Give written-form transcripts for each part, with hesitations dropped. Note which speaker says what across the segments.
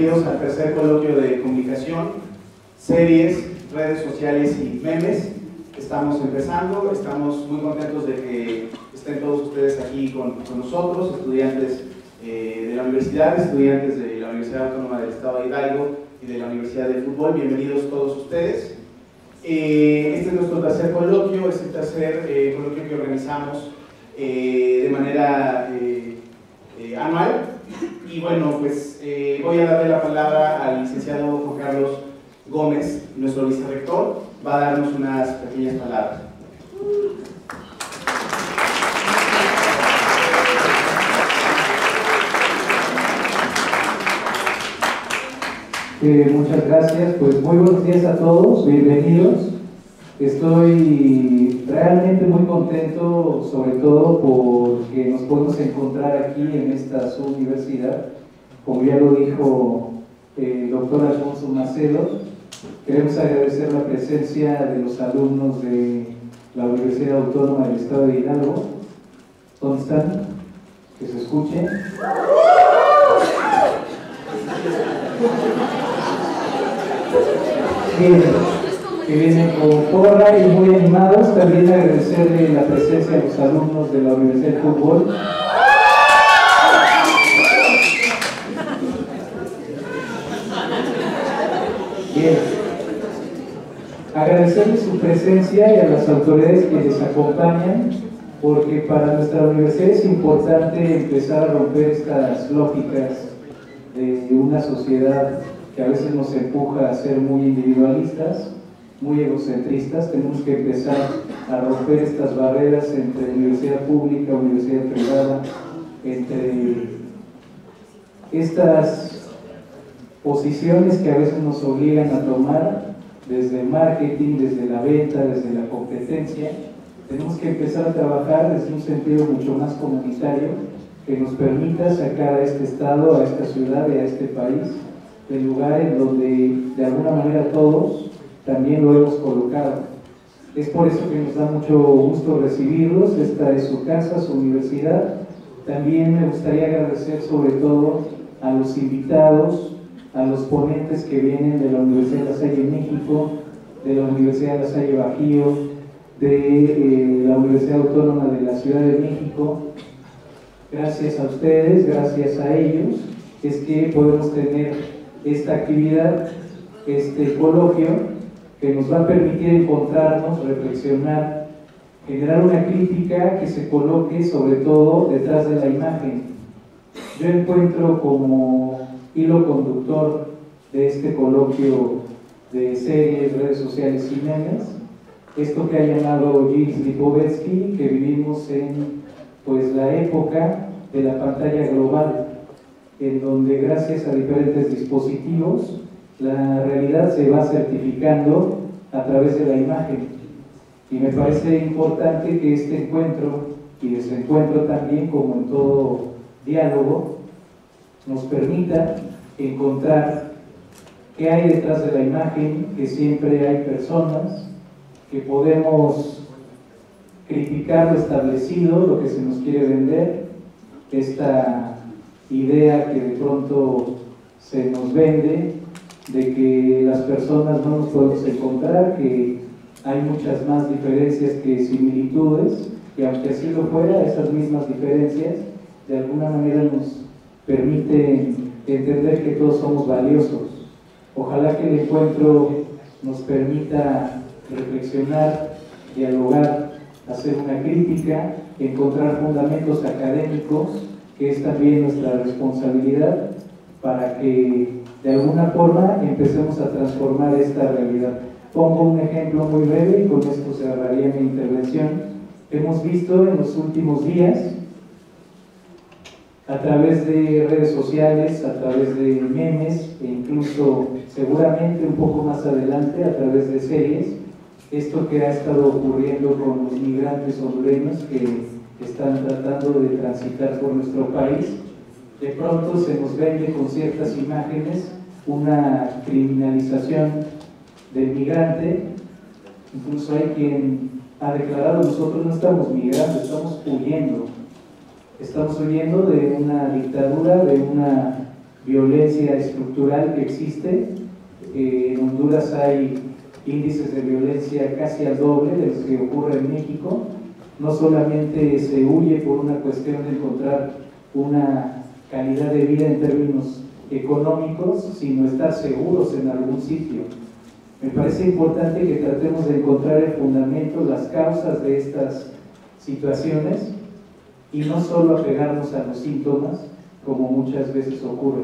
Speaker 1: bienvenidos al tercer coloquio de comunicación, series, redes sociales y memes. Estamos empezando, estamos muy contentos de que estén todos ustedes aquí con nosotros, estudiantes de la universidad, estudiantes de la Universidad Autónoma del Estado de Hidalgo y de la Universidad del Fútbol. Bienvenidos todos ustedes. Este es nuestro tercer coloquio, es el tercer coloquio que organizamos de manera anual. Y bueno, pues voy a darle la palabra al licenciado Juan Carlos Gómez, nuestro vicerrector, va a darnos unas pequeñas palabras.
Speaker 2: Muchas gracias, pues muy buenos días a todos, bienvenidos. Estoy realmente muy contento, sobre todo porque nos podemos encontrar aquí en esta subuniversidad. Como ya lo dijo el doctor Alfonso Macedo, queremos agradecer la presencia de los alumnos de la Universidad Autónoma del Estado de Hidalgo. ¿Dónde están? Que se escuchen. Bien, que vienen con porra y muy animados. También agradecerle la presencia de los alumnos de la Universidad del Fútbol. Bien, agradecerles su presencia y a las autoridades que les acompañan, porque para nuestra universidad es importante empezar a romper estas lógicas de una sociedad que a veces nos empuja a ser muy individualistas, muy egocentristas. Tenemos que empezar a romper estas barreras entre universidad pública, universidad privada, entre estas posiciones que a veces nos obligan a tomar desde el marketing, desde la venta, desde la competencia. Tenemos que empezar a trabajar desde un sentido mucho más comunitario que nos permita sacar a este estado, a esta ciudad y a este país del lugar en donde de alguna manera todos también lo hemos colocado. Es por eso que nos da mucho gusto recibirlos. Esta es su casa, su universidad. También me gustaría agradecer sobre todo a los invitados, a los ponentes que vienen de la Universidad de La Salle México, de la Universidad de La Salle Bajío, de la Universidad Autónoma de la Ciudad de México. Gracias a ustedes, gracias a ellos, es que podemos tener esta actividad, este coloquio, que nos va a permitir encontrarnos, reflexionar, generar una crítica que se coloque sobre todo detrás de la imagen. Yo encuentro como hilo conductor de este coloquio de series, redes sociales y memes, esto que ha llamado Gilles Lipovetsky, que vivimos en pues la época de la pantalla global, en donde gracias a diferentes dispositivos la realidad se va certificando a través de la imagen. Y me parece importante que este encuentro y desencuentro también, como en todo diálogo, nos permita encontrar qué hay detrás de la imagen, que siempre hay personas, que podemos criticar lo establecido, lo que se nos quiere vender, esta idea que de pronto se nos vende de que las personas no nos podemos encontrar, que hay muchas más diferencias que similitudes, y aunque así lo fuera, esas mismas diferencias de alguna manera nos permiten entender que todos somos valiosos. Ojalá que el encuentro nos permita reflexionar, dialogar, hacer una crítica, encontrar fundamentos académicos, que es también nuestra responsabilidad, para que de alguna forma empecemos a transformar esta realidad. Pongo un ejemplo muy breve y con esto cerraría mi intervención. Hemos visto en los últimos días, a través de redes sociales, a través de memes e incluso seguramente un poco más adelante a través de series, esto que ha estado ocurriendo con los migrantes hondureños que están tratando de transitar por nuestro país. De pronto se nos vende con ciertas imágenes una criminalización del migrante. Incluso hay quien ha declarado: nosotros no estamos migrando, estamos huyendo. Estamos huyendo de una dictadura, de una violencia estructural que existe. En Honduras hay índices de violencia casi al doble de los que ocurre en México. No solamente se huye por una cuestión de encontrar una calidad de vida en términos económicos, sino estar seguros en algún sitio. Me parece importante que tratemos de encontrar el fundamento, las causas de estas situaciones y no solo apegarnos a los síntomas como muchas veces ocurre.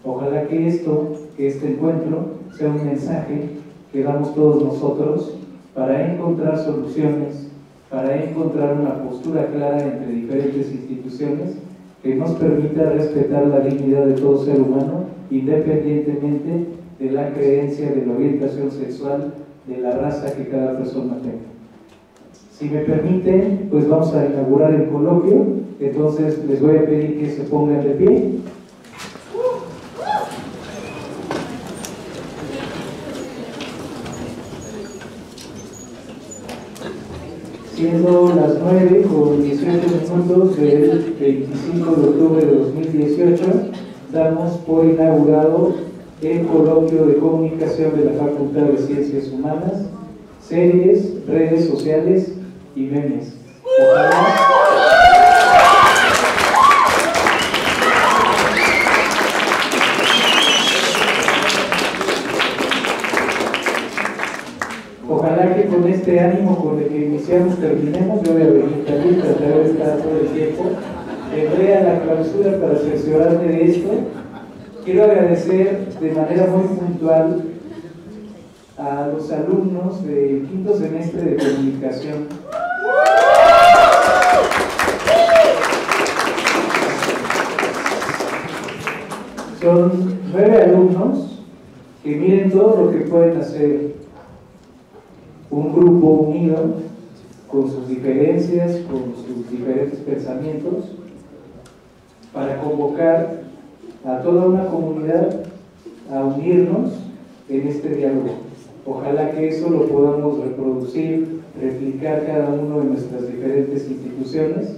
Speaker 2: Ojalá que este encuentro sea un mensaje que damos todos nosotros para encontrar soluciones, para encontrar una postura clara entre diferentes instituciones que nos permita respetar la dignidad de todo ser humano, independientemente de la creencia, de la orientación sexual, de la raza que cada persona tenga. Si me permiten, pues vamos a inaugurar el coloquio. Entonces les voy a pedir que se pongan de pie. Siendo las 9:18 del 25 de octubre de 2018, damos por inaugurado el coloquio de comunicación de la Facultad de Ciencias Humanas, series, redes sociales y memes. Ojalá que con este ánimo con el que iniciamos terminemos. Yo voy a venir también, trataré de estar todo el tiempo. Vendré a la clausura para cerciorarme de esto. Quiero agradecer de manera muy puntual a los alumnos del quinto semestre de comunicación. Son 9 alumnos que miren todo lo que pueden hacer un grupo unido con sus diferencias, con sus diferentes pensamientos, para convocar a toda una comunidad a unirnos en este diálogo. Ojalá que eso lo podamos reproducir, replicar cada uno de nuestras diferentes instituciones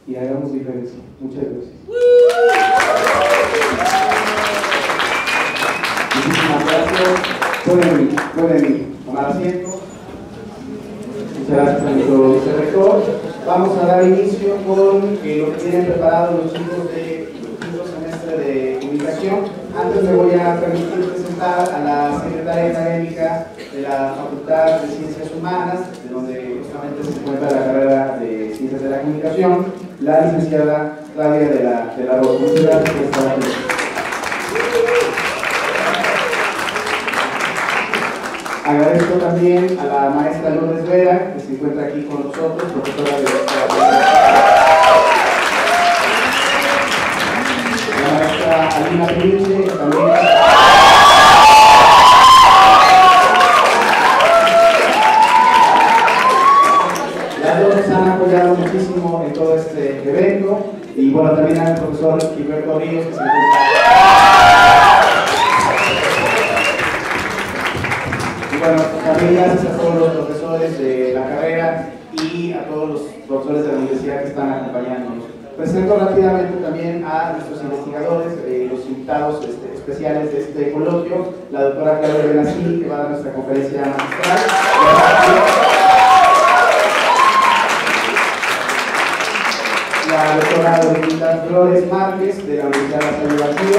Speaker 2: y hagamos diferencia. Muchas gracias.
Speaker 1: Muchísimas gracias. Pueden tomar asiento. Muchas gracias, amigo vicerrector. Vamos a dar inicio con lo que tienen preparado los chicos de quinto semestre de comunicación. Antes me voy a permitir presentar a la secretaria académica de la Facultad de Ciencias Humanas, de donde justamente se encuentra la carrera de Ciencias de la Comunicación, la licenciada Claudia de la Rosa. Muchas gracias por estar aquí. Agradezco también a la maestra Lourdes Vera, que se encuentra aquí con nosotros, profesora de la maestra Alina Peliche, también. Las dos nos han apoyado muchísimo en todo este evento, y bueno, también al profesor Gilberto Ríos, que se encuentra. Bueno, también gracias a todos los profesores de la carrera y a todos los profesores de la universidad que están acompañándonos. Presento rápidamente también a nuestros investigadores, los invitados especiales de este coloquio, la doctora Claudia Benazzi, que va a dar nuestra conferencia magistral. La doctora Dorinda Flores Márquez, de la Universidad de la Salud.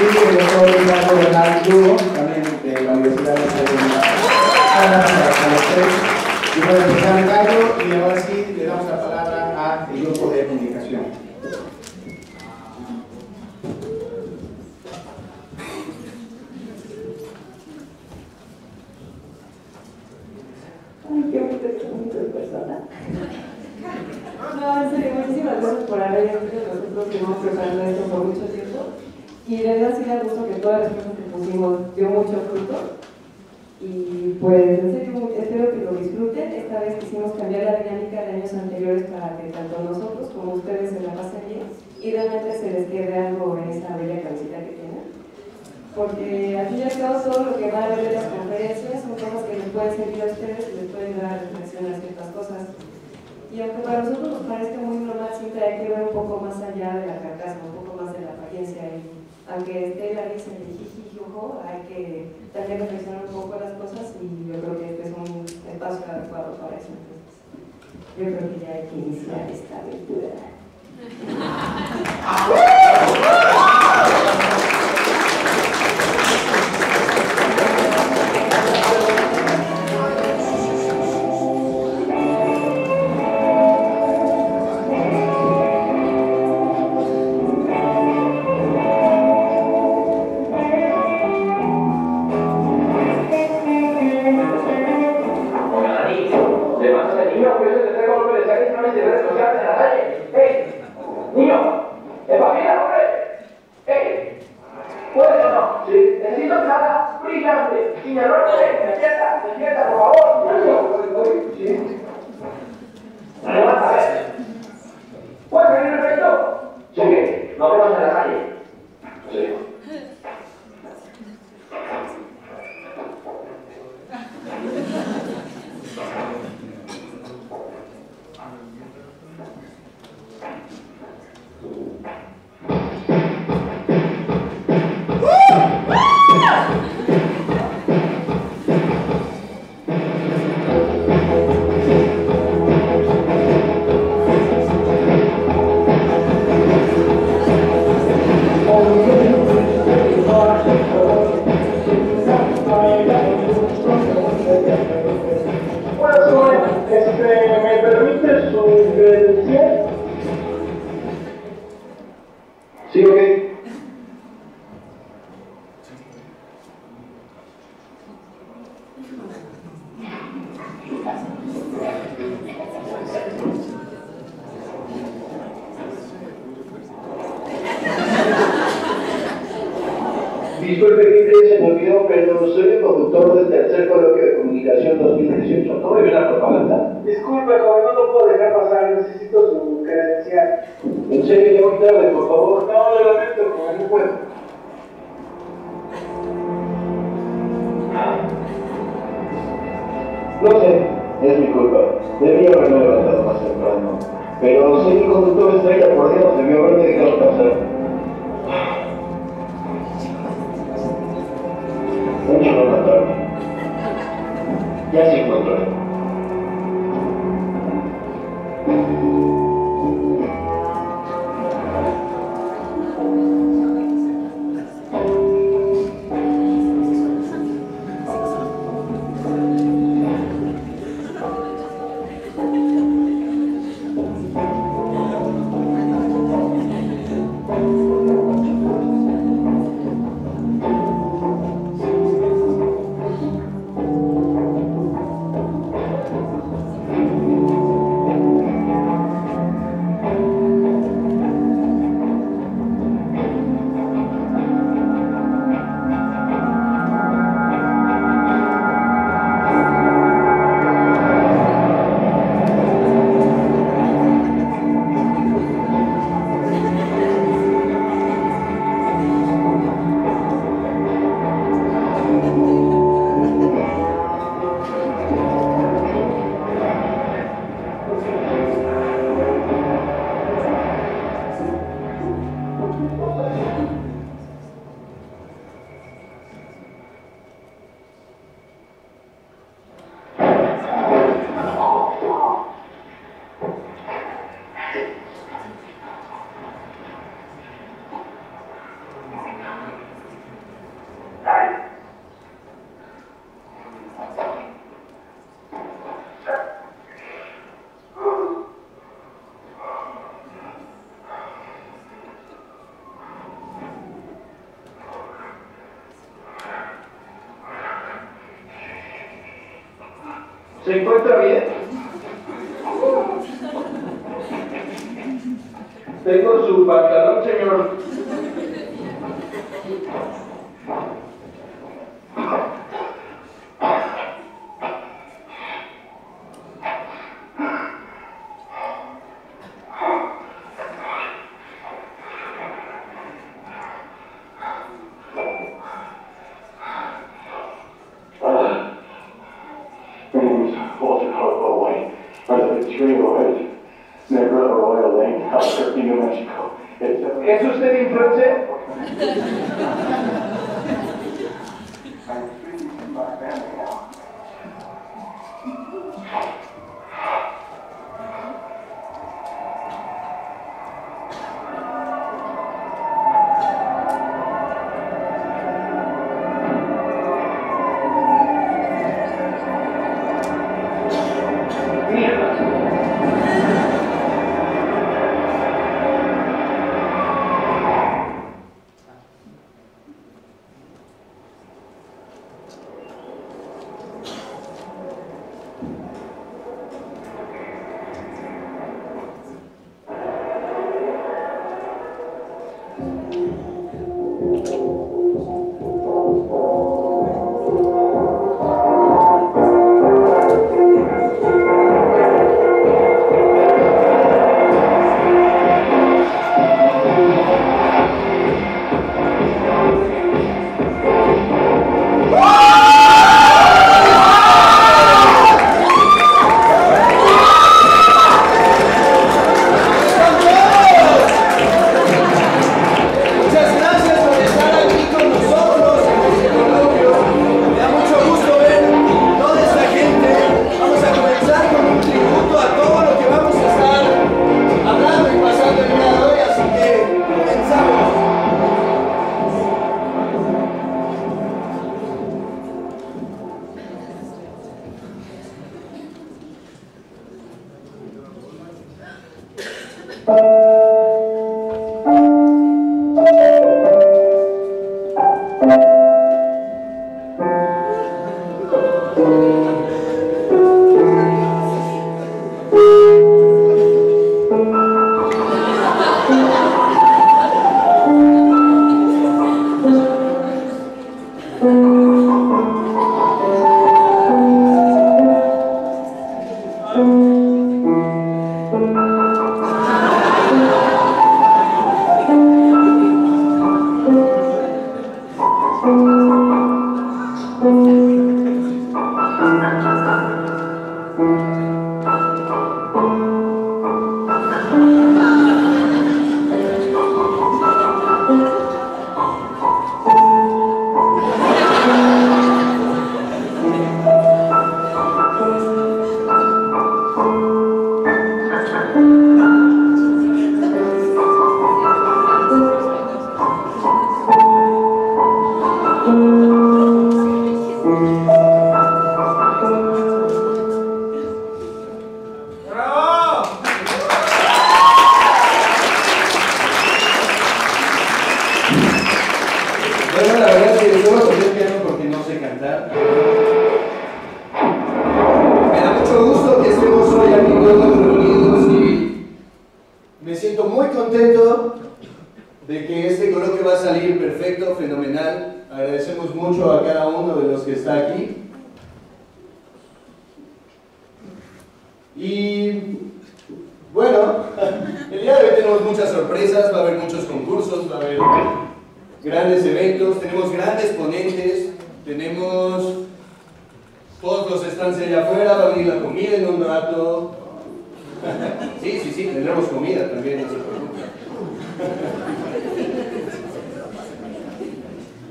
Speaker 1: Y el doctor Ricardo Bernal Lugo, también de la Universidad de la Y voy a empezar el cargo, y ahora sí le damos la palabra al grupo de comunicación.
Speaker 3: Ay, qué bonito de persona. No, en serio, muchísimas gracias por haber venido. Nosotros estuvimos preparando esto por mucho tiempo. Y de verdad sí da gusto que todas las cosas que pusimos dio mucho fruto. Y pues en serio espero que lo disfruten. Esta vez quisimos cambiar la dinámica de años anteriores para que tanto nosotros como ustedes se la pasen bien y realmente se les quede algo en esa bella camiseta que tienen. Porque al fin y al cabo todo lo que va a haber de las conferencias son cosas que les pueden servir a ustedes y les pueden dar a reflexionar ciertas cosas. Y aunque para nosotros nos parezca muy normal, siempre hay que ver un poco más allá de la carcasa, experiencia y aunque esté la risa de jiji, ojo, hay que también reflexionar un poco las cosas y yo creo que este es un espacio adecuado para eso. Entonces, yo creo que ya hay que iniciar esta aventura.
Speaker 4: Disculpe, se me olvidó, pero soy el conductor del tercer coloquio de comunicación 2018. ¿No me ve la propaganda?
Speaker 5: Disculpe, joven, no lo puedo dejar pasar, necesito su credencial.
Speaker 4: En serio, ya muy tarde, por favor.
Speaker 5: No, lo lamento, joven, no puedo.
Speaker 4: No sé, es mi culpa. Debía haberme levantado más temprano. Pero soy el conductor estrella, por Dios, debió haberme dejado pasar. Mucho no matarme. Ya se encontró. ¿Se encuentra bien? Tengo su pantalón, señor. ¿Es usted influencer?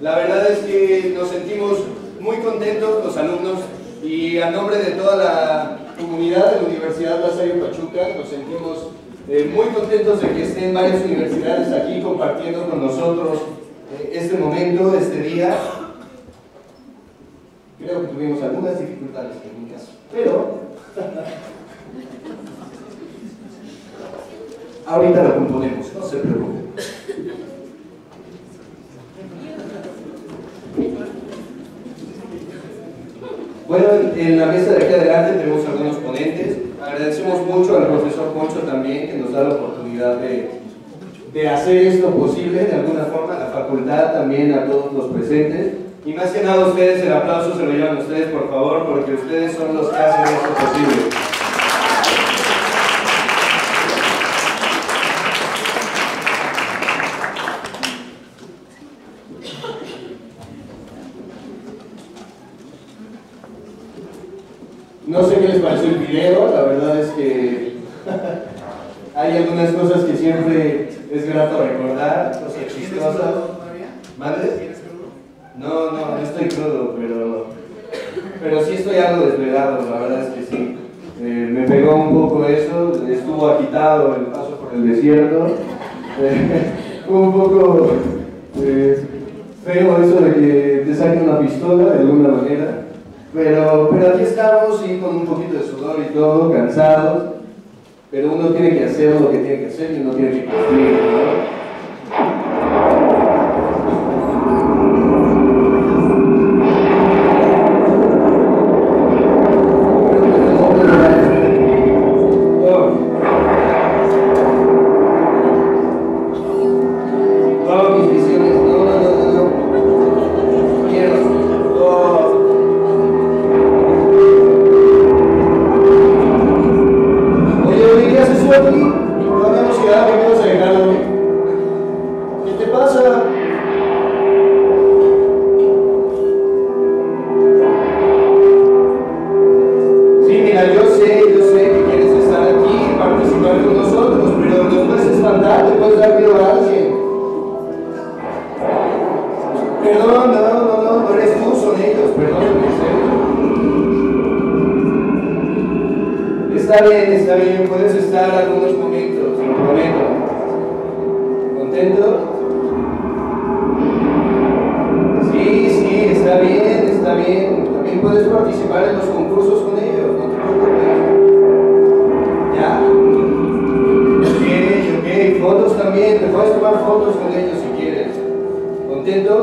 Speaker 6: La verdad es que nos sentimos muy contentos los alumnos y a nombre de toda la comunidad de la Universidad La Salle Pachuca nos sentimos muy contentos de que estén varias universidades aquí compartiendo con nosotros este momento, este día. Creo que tuvimos algunas dificultades técnicas, pero ahorita lo componemos, no se preocupen. Bueno, en la mesa de aquí adelante tenemos algunos ponentes. Agradecemos mucho al profesor Poncho también que nos da la oportunidad de hacer esto posible de alguna forma, a la facultad también, a todos los presentes. Y más que nada ustedes, el aplauso se lo llevan ustedes por favor, porque ustedes son los que hacen esto posible. No sé qué les pareció el video, la verdad es que hay algunas cosas que siempre es grato recordar, cosas chistosas. ¿Madre? No estoy crudo, pero sí estoy algo desvelado, la verdad es que sí. Me pegó un poco eso, estuvo agitado el paso por el desierto. Fue un poco feo eso de que te saquen una pistola de alguna manera. Pero aquí estamos, sí, con un poquito de sudor y todo, cansados. Pero uno tiene que hacer lo que tiene que hacer y uno tiene que cumplir, ¿no? Está bien, puedes estar algunos momentos, lo prometo. ¿Contento? Sí, está bien. También puedes participar en los concursos con ellos, no te preocupes. ¿Ya? Ok, fotos también, te puedes tomar fotos con ellos si quieres. ¿Contento?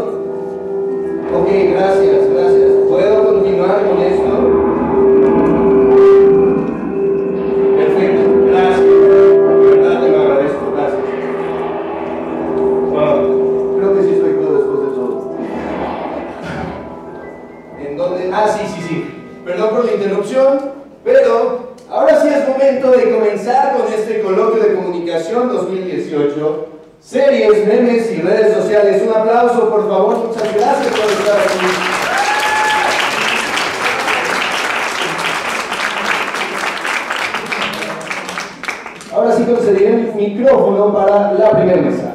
Speaker 6: Ok, gracias. ¿Puedo continuar con esto? Sí. Perdón por la interrupción, pero ahora sí es momento de comenzar con este coloquio de comunicación 2018, series, memes y redes sociales. Un aplauso, por favor, muchas gracias por estar aquí. Ahora sí concederé el micrófono para la primera mesa.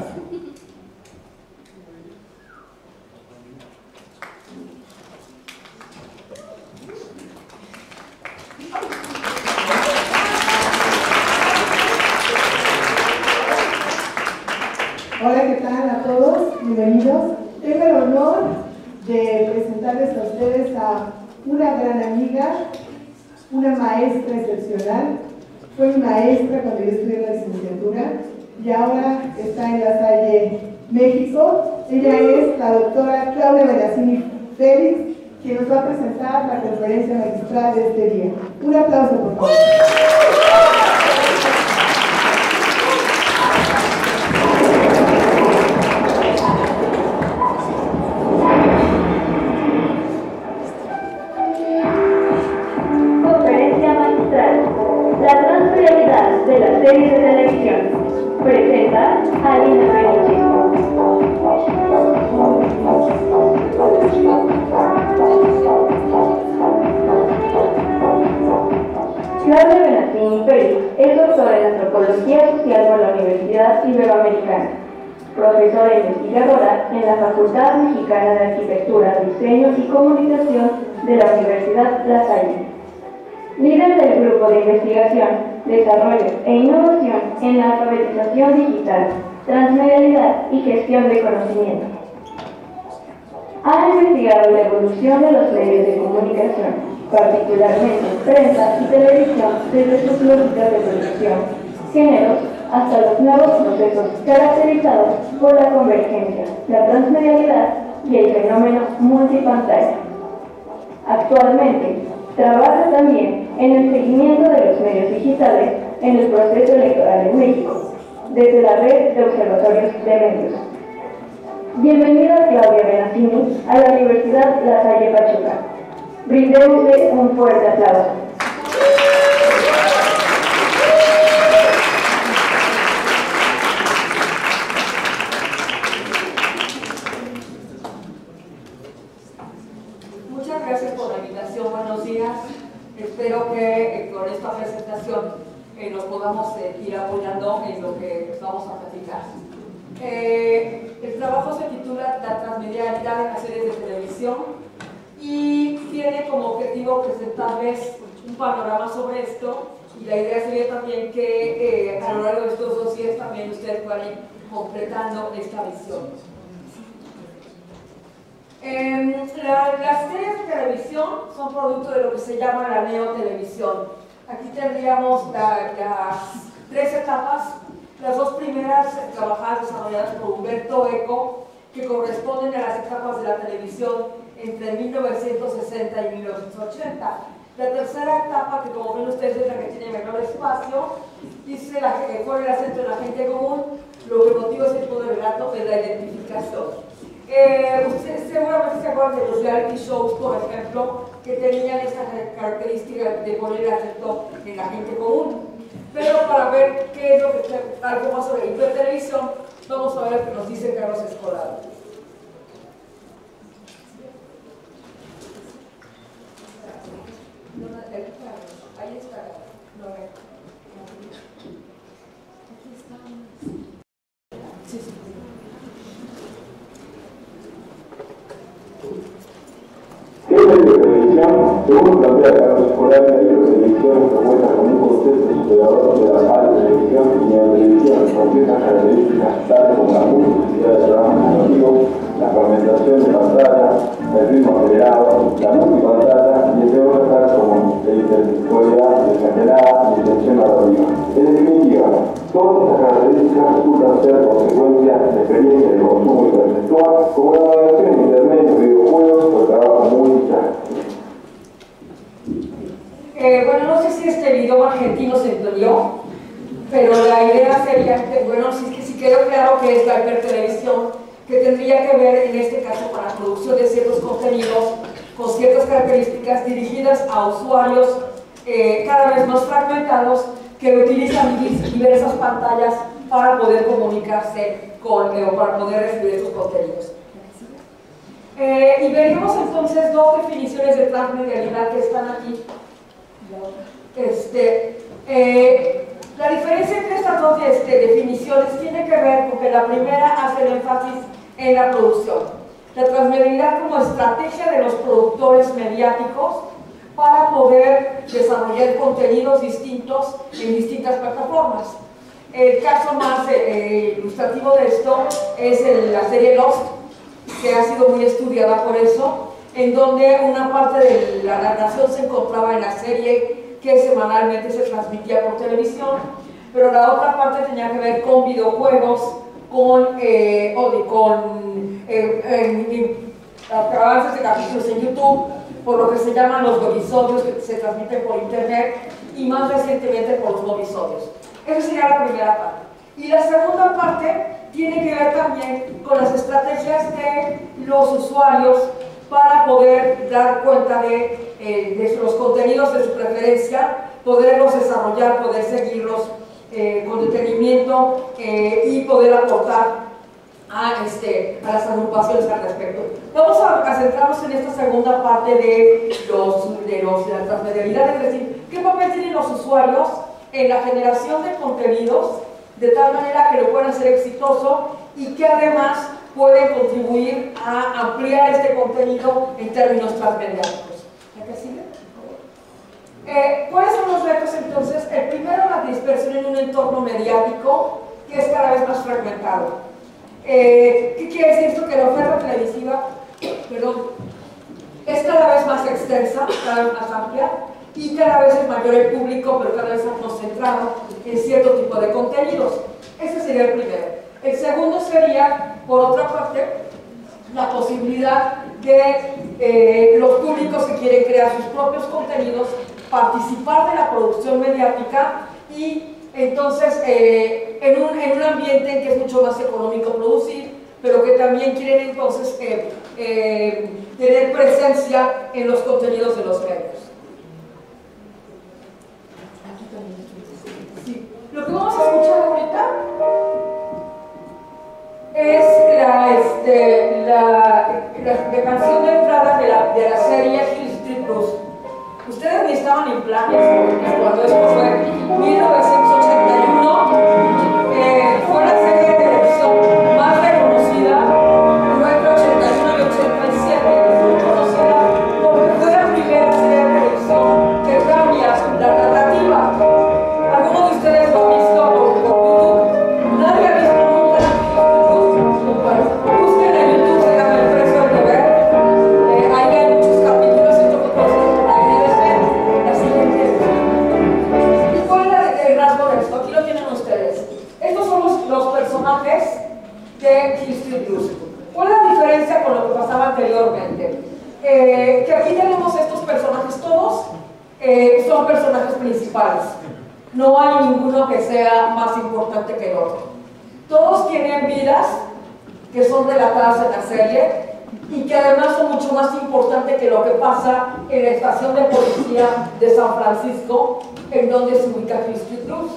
Speaker 7: Hola, ¿qué tal a todos? Bienvenidos. Tengo el honor de presentarles a ustedes a una gran amiga, una maestra excepcional. Fue mi maestra cuando yo estudié la licenciatura y ahora está en La Salle, México. Ella es la doctora Claudia Benassini Félix, quien nos va a presentar la conferencia magistral de este día. Un aplauso, por favor.
Speaker 8: La transferabilidad de las series de televisión. Presenta a Lina Benici. Claudia Benassini Félix es doctora en Antropología Social por la Universidad Iberoamericana, profesora e investigadora en la Facultad Mexicana de Arquitectura, Diseño y Comunicación de la Universidad La Salle. Líder del Grupo de Investigación, Desarrollo e Innovación en la Alfabetización Digital, Transmedialidad y Gestión de Conocimiento. Ha investigado la evolución de los medios de comunicación, particularmente prensa y televisión, desde sus lógicas de producción, géneros, hasta los nuevos procesos caracterizados por la convergencia, la transmedialidad y el fenómeno multipantalla. Actualmente, trabaja también en el seguimiento de los medios digitales en el proceso electoral en México, desde la red de observatorios de medios. Bienvenida Claudia Benassini a la Universidad La Salle Pachuca. Brindémosle un fuerte aplauso.
Speaker 9: Muchas gracias por la invitación, buenos días. Espero que con esta presentación nos podamos ir apoyando en lo que vamos a platicar. El trabajo se titula La transmedialidad en las series de televisión y tiene como objetivo presentarles un panorama sobre esto, y la idea sería también que a lo largo de estos 2 días también ustedes puedan ir completando esta visión. Las series de televisión son producto de lo que se llama la neotelevisión. Aquí tendríamos las 3 etapas. Las 2 primeras trabajadas, desarrolladas por Humberto Eco, que corresponden a las etapas de la televisión entre 1960 y 1980. La tercera etapa, que como ven ustedes es la que tiene menor espacio, dice que pone el acento en la gente común, lo que motiva ese tipo de relato es la identificación. Ustedes seguramente se acuerdan de los reality shows, por ejemplo, que tenían esta característica de poner el acento en la gente común. Pero para ver qué es lo que algo más sobre hipertelevisión, vamos a ver lo que nos dice Carlos Escolar. Ahí está. Sí, sí.
Speaker 4: ¿Qué es la hipertelevisión? Según plantea Carlos Escolar, la hipertelevisión es propuesta como un concepto superador de la alta televisión y neotelevisión, con ciertas características tales como la multiplicidad de programas narrativos, la fragmentación de pantalla, el ritmo acelerado, la multipantalla y entre otras tales como la intertextualidad exagerada y intención narrativa. En definitiva, todas estas características resultan ser consecuencias de experiencias de consumo hipertextual, como la navegación en internet, los videojuegos o el trabajo multitask.
Speaker 9: Bueno, no sé si este video argentino se entendió, pero la idea sería que, bueno, si quedó claro que es la hipertelevisión, que tendría que ver en este caso con la producción de ciertos contenidos con ciertas características dirigidas a usuarios cada vez más fragmentados que utilizan diversas pantallas para poder comunicarse con o para poder recibir esos contenidos. Y veríamos entonces 2 definiciones de transmedialidad que están aquí. La diferencia entre estas 2 definiciones tiene que ver con que la primera hace el énfasis en la producción. La transmedialidad como estrategia de los productores mediáticos para poder desarrollar contenidos distintos en distintas plataformas. El caso más ilustrativo de esto es la serie Lost, que ha sido muy estudiada por eso, en donde una parte de la narración se encontraba en la serie que semanalmente se transmitía por televisión, pero la otra parte tenía que ver con videojuegos, con avances de capítulos en YouTube, por lo que se llaman los webisodios que se transmiten por internet y más recientemente por los webisodios. Esa sería la primera parte. Y la segunda parte tiene que ver también con las estrategias de los usuarios para poder dar cuenta de los contenidos de su preferencia, poderlos desarrollar, poder seguirlos con detenimiento y poder aportar a las agrupaciones al respecto. Vamos a centrarnos en esta segunda parte de la transmedialidad, es decir, qué papel tienen los usuarios en la generación de contenidos de tal manera que lo puedan hacer exitoso y que además pueden contribuir a ampliar este contenido en términos transmediáticos. ¿La que sigue? ¿Cuáles son los retos entonces? El primero, la dispersión en un entorno mediático que es cada vez más fragmentado. ¿Qué quiere decir esto? Que la oferta televisiva es cada vez más extensa, cada vez más amplia y cada vez es mayor el público, pero cada vez más concentrado en cierto tipo de contenidos. Ese sería el primero. El segundo sería, por otra parte, la posibilidad de los públicos que quieren crear sus propios contenidos, participar de la producción mediática y entonces en un ambiente en que es mucho más económico producir, pero que también quieren entonces tener presencia en los contenidos de los medios. Sí. Lo que vamos a escuchar ahorita es la canción de entrada de la serie Hill Street Blues. Ustedes ni estaban en planes cuando esto fue 1981, fue una serie de televisión son personajes principales. No hay ninguno que sea más importante que el otro. Todos tienen vidas que son relatadas en la serie y que además son mucho más importantes que lo que pasa en la estación de policía de San Francisco, en donde se ubica Hill Street Blues.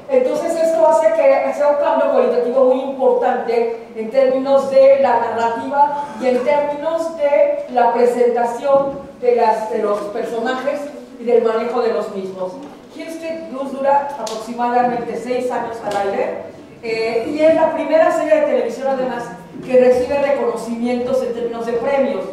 Speaker 9: Entonces esto hace que sea un cambio cualitativo muy importante en términos de la narrativa y en términos de la presentación de los personajes y del manejo de los mismos. Hill Street Blues dura aproximadamente 6 años al aire y es la primera serie de televisión además que recibe reconocimientos en términos de premios.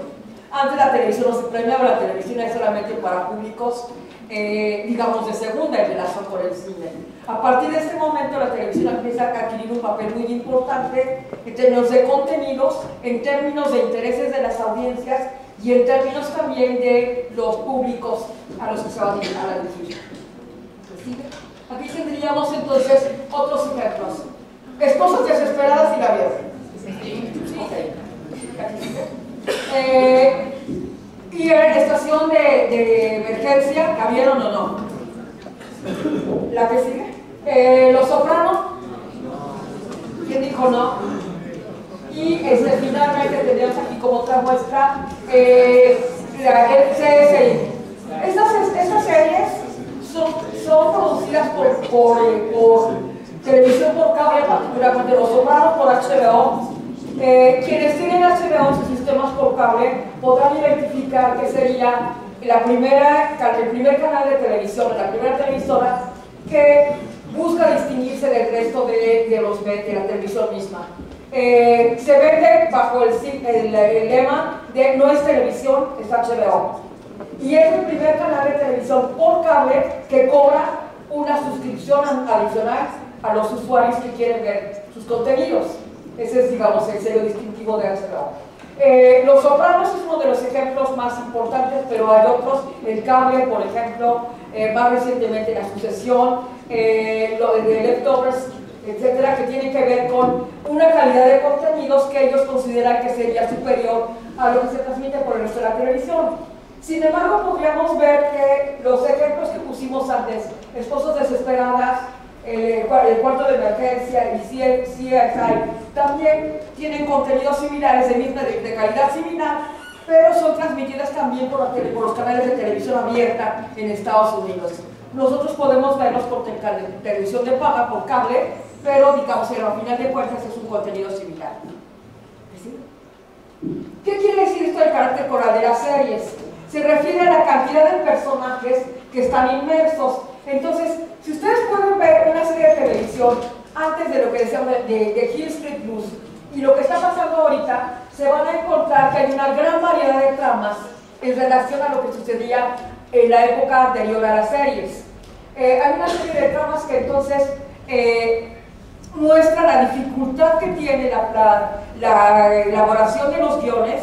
Speaker 9: Antes la televisión no se premiaba, la televisión es solamente para públicos digamos de segunda en relación con el cine. A partir de este momento la televisión empieza a adquirir un papel muy importante en términos de contenidos, en términos de intereses de las audiencias y en términos también de los públicos a los que se va a dirigir. Aquí tendríamos entonces otros ejemplos. Esposas desesperadas y la vieron. Sí. Y estación de emergencia, ¿la vieron o no? ¿La que sigue? Los Sopranos. ¿Quién dijo no? Y finalmente tendríamos aquí como otra muestra la CSI. Estas series son producidas por televisión por cable, particularmente Los Sopranos por HBO. Quienes tienen HBO en sus sistemas por cable podrán identificar que sería el primer canal de televisión, la primera televisora que busca distinguirse del resto de la televisión misma. Se vende bajo el lema de no es televisión, es HBO. Y es el primer canal de televisión por cable que cobra una suscripción adicional a los usuarios que quieren ver sus contenidos. Ese es, digamos, el sello distintivo de HBO. Los Sopranos es uno de los ejemplos más importantes, pero hay otros, el cable, por ejemplo, más recientemente La Sucesión, lo de Leftovers, etcétera, que tienen que ver con una calidad de contenidos que ellos consideran que sería superior a lo que se transmite por el resto de la televisión. Sin embargo, podríamos ver que los ejemplos que pusimos antes, Esposas Desesperadas, el cuarto de emergencia y CSI, también tienen contenidos similares de calidad similar, pero son transmitidas también por los canales de televisión abierta en Estados Unidos. Nosotros podemos verlos por televisión de paga, por cable, pero digamos que al final de cuentas es un contenido similar. ¿Sí? ¿Qué quiere decir esto del carácter coral de las series? Se refiere a la cantidad de personajes que están inmersos. Entonces, si ustedes pueden ver una serie de televisión antes de lo que decíamos de Hill Street Blues y lo que está pasando ahorita, se van a encontrar que hay una gran variedad de tramas en relación a lo que sucedía en la época anterior a las series. Hay una serie de tramas que entonces muestra la dificultad que tiene la elaboración de los guiones.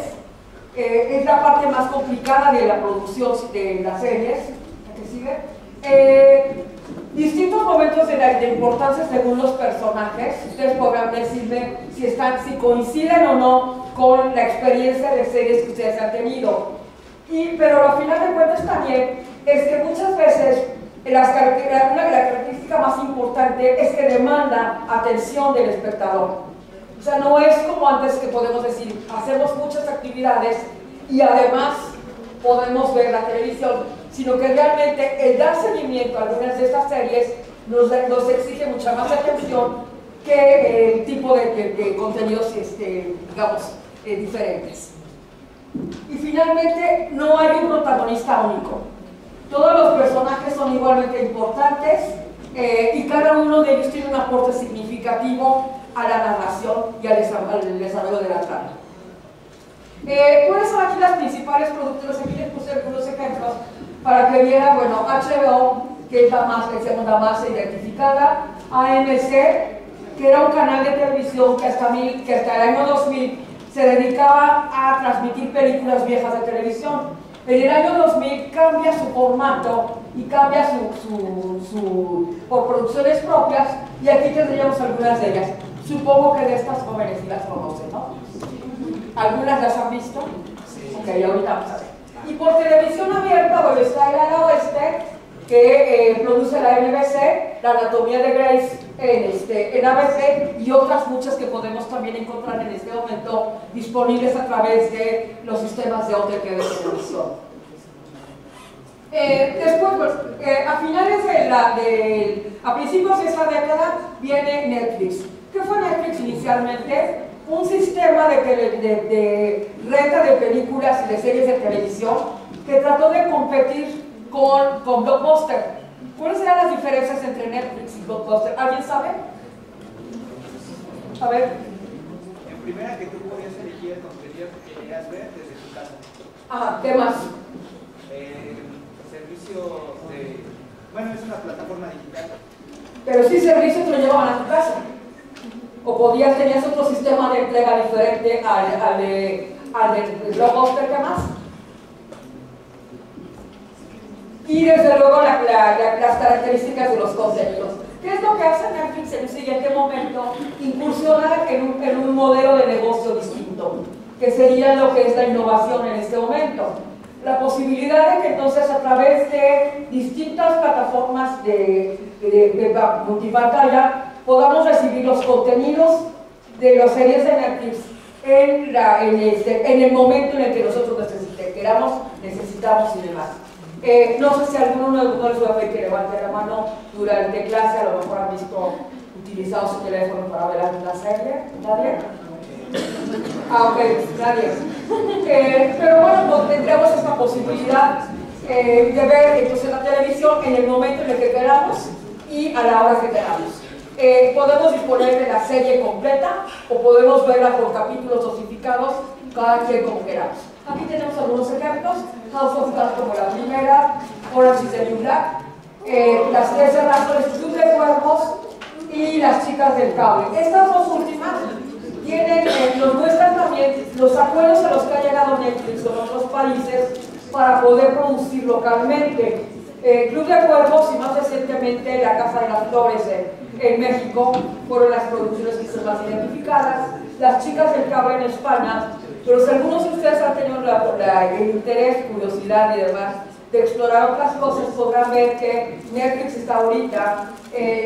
Speaker 9: Es la parte más complicada de la producción de las series. ¿La que sigue? Distintos momentos de importancia según los personajes. Ustedes podrán decirme si coinciden o no con la experiencia de series que ustedes han tenido. Pero al final de cuentas también es que muchas veces una de las características más importantes es que demanda atención del espectador. O sea, no es como antes que podemos decir, hacemos muchas actividades y además podemos ver la televisión, sino que realmente el dar seguimiento a algunas de estas series nos exige mucha más atención que el tipo de contenidos, digamos, diferentes. Y finalmente, no hay un protagonista único. Todos los personajes son igualmente importantes y cada uno de ellos tiene un aporte significativo a la narración y al desarrollo de la trama. ¿Cuáles son aquí las principales productoras? Aquí les puse algunos ejemplos para que vieran, bueno, HBO, que es la más identificada, AMC, que era un canal de televisión que hasta el año 2000 se dedicaba a transmitir películas viejas de televisión. En el año 2000 cambia su formato y cambia por producciones propias, y aquí tendríamos algunas de ellas. Supongo que de estas jóvenes sí las conocen, ¿no? ¿Algunas las han visto? Sí. Ok, ahorita vamos a ver. Y por televisión abierta, bueno, está el ala oeste, que produce la NBC, La anatomía de Grey en ABC y otras muchas que podemos también encontrar en este momento disponibles a través de los sistemas de OTT de televisión. Después, pues, a principios de esta década viene Netflix. ¿Qué fue Netflix inicialmente? Un sistema de renta de películas y de series de televisión que trató de competir con Blockbuster. ¿Cuáles eran las diferencias entre Netflix y Blockbuster? ¿Alguien sabe? A ver.
Speaker 10: En primera, que tú podías elegir el contenido que querías ver desde tu casa.
Speaker 9: Ajá, ¿qué más?
Speaker 10: Servicio de... Bueno, es una plataforma digital.
Speaker 9: Pero sí, servicio te lo llevaban a tu casa. O tenías otro sistema de entrega diferente al de Blockbuster, ¿qué más? Y desde luego las características de los contenidos. ¿Qué es lo que hace Netflix en el siguiente momento? Incursionar en un modelo de negocio distinto, que sería lo que es la innovación en este momento. La posibilidad de que entonces a través de distintas plataformas de multipantalla podamos recibir los contenidos de las series de Netflix en el momento en el que nosotros necesitamos y demás. No sé si alguno les voy a pedir que levante la mano durante clase, a lo mejor han visto utilizado su teléfono para ver alguna serie. ¿Nadie? Ok, nadie. Pero bueno, pues tendremos esta posibilidad de ver entonces la televisión en el momento en el que queramos y a la hora que queramos. Podemos disponer de la serie completa o podemos verla por capítulos dosificados, cada quien como queramos. Aquí tenemos algunos ejemplos: House of Cards como la primera, Orange is the New Black, Las 13 razones, Club de Cuervos y Las chicas del cable. Estas dos últimas nos muestran también los acuerdos a los que ha llegado Netflix con otros países para poder producir localmente. Club de Cuervos y más recientemente La Casa de las Flores en México fueron las producciones que son más identificadas. Las chicas del cable en España. Pero si algunos de ustedes han tenido el interés, curiosidad y demás de explorar otras cosas, podrán ver que Netflix está ahorita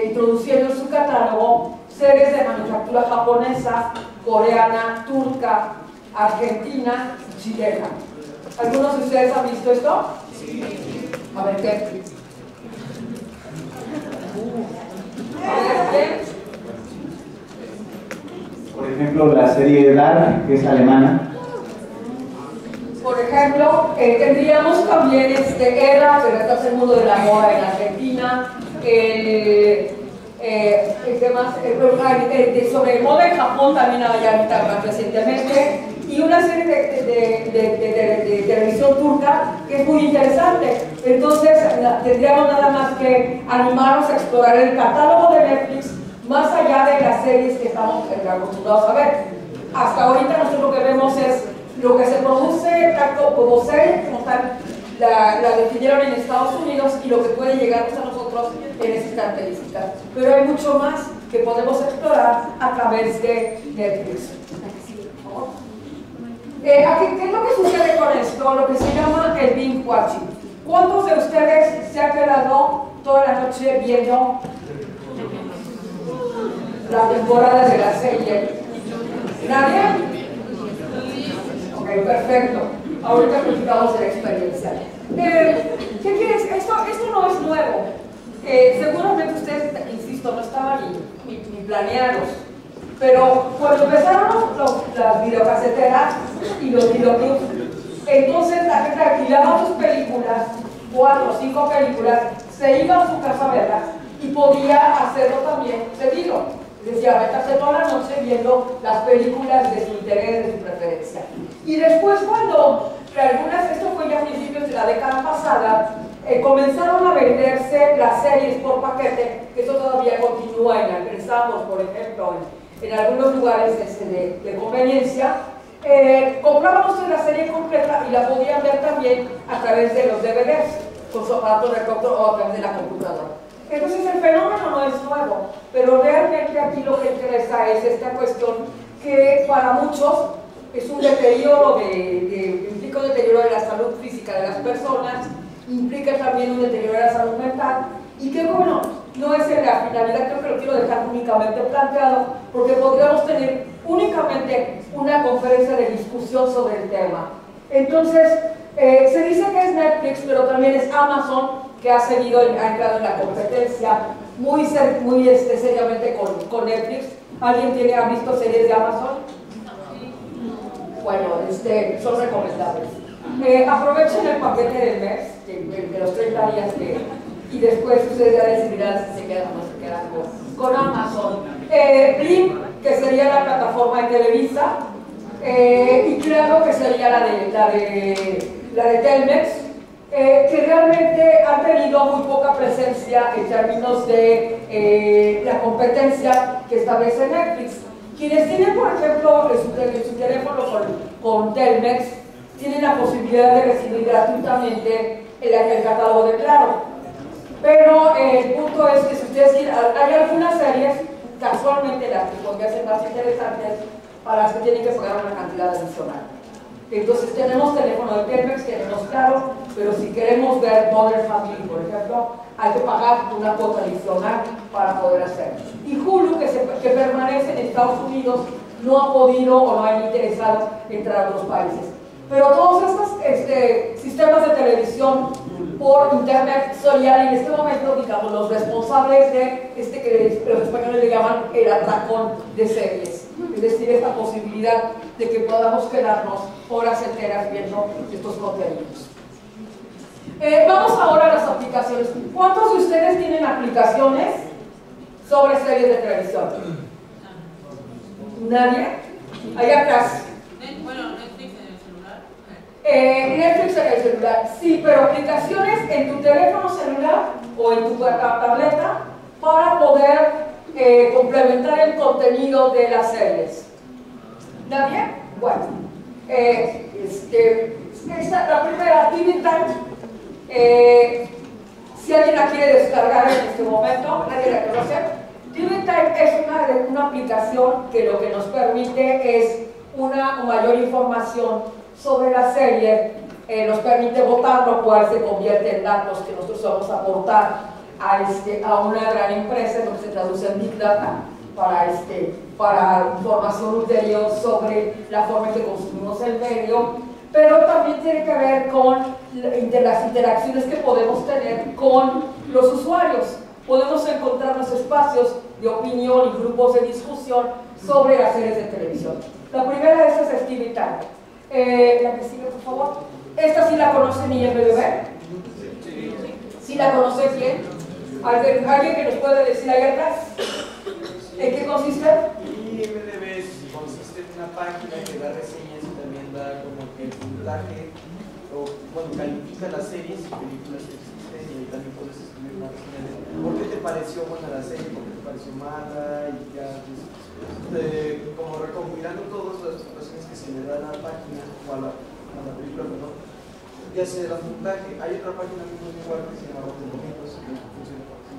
Speaker 9: introduciendo en su catálogo series de manufactura japonesa, coreana, turca, argentina, chilena. ¿Algunos de ustedes han visto esto? Sí. A ver, ¿qué? A ver, ¿qué?
Speaker 1: Por ejemplo, la serie Dark, que es alemana.
Speaker 9: Por ejemplo, tendríamos también ERA, que retrasa el mundo de la moda en Argentina, sobre moda en Japón también hay más recientemente, y una serie de televisión turca que es muy interesante. Entonces, tendríamos nada más que animarnos a explorar el catálogo de Netflix más allá de las series que estamos acostumbrados a ver. Hasta ahorita nosotros lo que vemos es lo que se produce tanto como serie, como tal, la definieron en Estados Unidos y lo que puede llegarnos a nosotros en esas características. Pero hay mucho más que podemos explorar a través de Netflix. ¿Qué es lo que sucede con esto? Lo que se llama el binge watching. ¿Cuántos de ustedes se han quedado toda la noche viendo la temporada de la serie? ¿Nadie? Ok, perfecto. Ahorita platicamos de la experiencia. ¿Qué quieres? Esto no es nuevo. Seguramente ustedes, insisto, no estaban ni planeados. Pero cuando empezaron las videocaseteras y los videoclubs, entonces la gente alquilaba sus películas, 4 o 5 películas, se iba a su casa a verlas y podía hacerlo también seguido. Decía, vete a hacer toda la noche viendo las películas de su interés, de su preferencia. Y después cuando esto fue ya a principios de la década pasada, comenzaron a venderse las series por paquete, que eso todavía continúa en Albertsamos, por ejemplo, en algunos lugares de conveniencia. Comprábamos la serie completa y la podían ver también a través de los DVDs, con su aparato reproductor o a través de la computadora. Entonces el fenómeno no es nuevo, pero realmente aquí lo que interesa es esta cuestión que para muchos es un deterioro implica un deterioro de la salud física de las personas implica también un deterioro de la salud mental, y que bueno, no es en la finalidad, creo que lo quiero dejar únicamente planteado, porque podríamos tener únicamente una conferencia de discusión sobre el tema. Entonces, se dice que es Netflix, pero también es Amazon, que ha entrado en la competencia muy seriamente con Netflix. ¿Alguien ha visto series de Amazon? Bueno, son recomendables. Aprovechen el paquete del mes, de los 30 días y después ustedes ya decidirán si se quedan o no se quedan con Amazon. Blim, que sería la plataforma de Televisa, y claro que sería la de Telmex, que realmente han tenido muy poca presencia en términos de la competencia que establece Netflix. Quienes tienen, por ejemplo, en su teléfono con Telmex, tienen la posibilidad de recibir gratuitamente el catálogo de Claro. Pero el punto es que si ustedes quieren, hay algunas series, casualmente las que podrían ser más interesantes, para las que tienen que pagar una cantidad adicional. Entonces tenemos teléfono de Telmex, tenemos Claro, pero si queremos ver Modern Family, por ejemplo, hay que pagar una cuota adicional para poder hacerlo. Y Hulu, que permanece en Estados Unidos, no ha podido o no ha interesado entrar a otros países. Pero todos estos sistemas de televisión por internet serían en este momento, digamos, los responsables de que los españoles le llaman el atracón de series. Es decir, esta posibilidad de que podamos quedarnos horas enteras viendo estos contenidos. Vamos ahora a las aplicaciones. ¿Cuántos de ustedes tienen aplicaciones sobre series de televisión? ¿Nadie? Ahí atrás.
Speaker 11: Bueno, Netflix en el celular.
Speaker 9: Netflix en el celular, sí, pero aplicaciones en tu teléfono celular o en tu tableta para poder complementar el contenido de las series. ¿Nadie? Bueno, la primera, TV Time, si alguien la quiere descargar en este momento, nadie la conoce. TV Time es una aplicación que lo que nos permite es una mayor información sobre la serie, nos permite votar, lo cual se convierte en datos que nosotros vamos a aportar a una gran empresa, donde se traduce en Big Data para información ulterior sobre la forma en que consumimos el medio, pero también tiene que ver con las interacciones que podemos tener con los usuarios. Podemos encontrarnos espacios de opinión y grupos de discusión sobre las series de televisión. La primera de estas es TV Time. La que sigue, por favor. Esta sí la conocen IMDb. ¿Sí la conocen bien? ¿Alguien que nos puede decir ahí atrás? ¿En qué consiste?
Speaker 10: IMDb consiste en una página que da reseñas y también da como que el puntaje, o bueno, califica las series y películas que existen, y también puedes escribir una reseña de por qué te pareció buena la serie, por qué te pareció mala, y ya como recopilando todas las situaciones que se le dan a la página o a la película, ¿no? Ya se da puntaje. Hay otra página muy igual que se llama Rotten Tomatoes, que funciona así.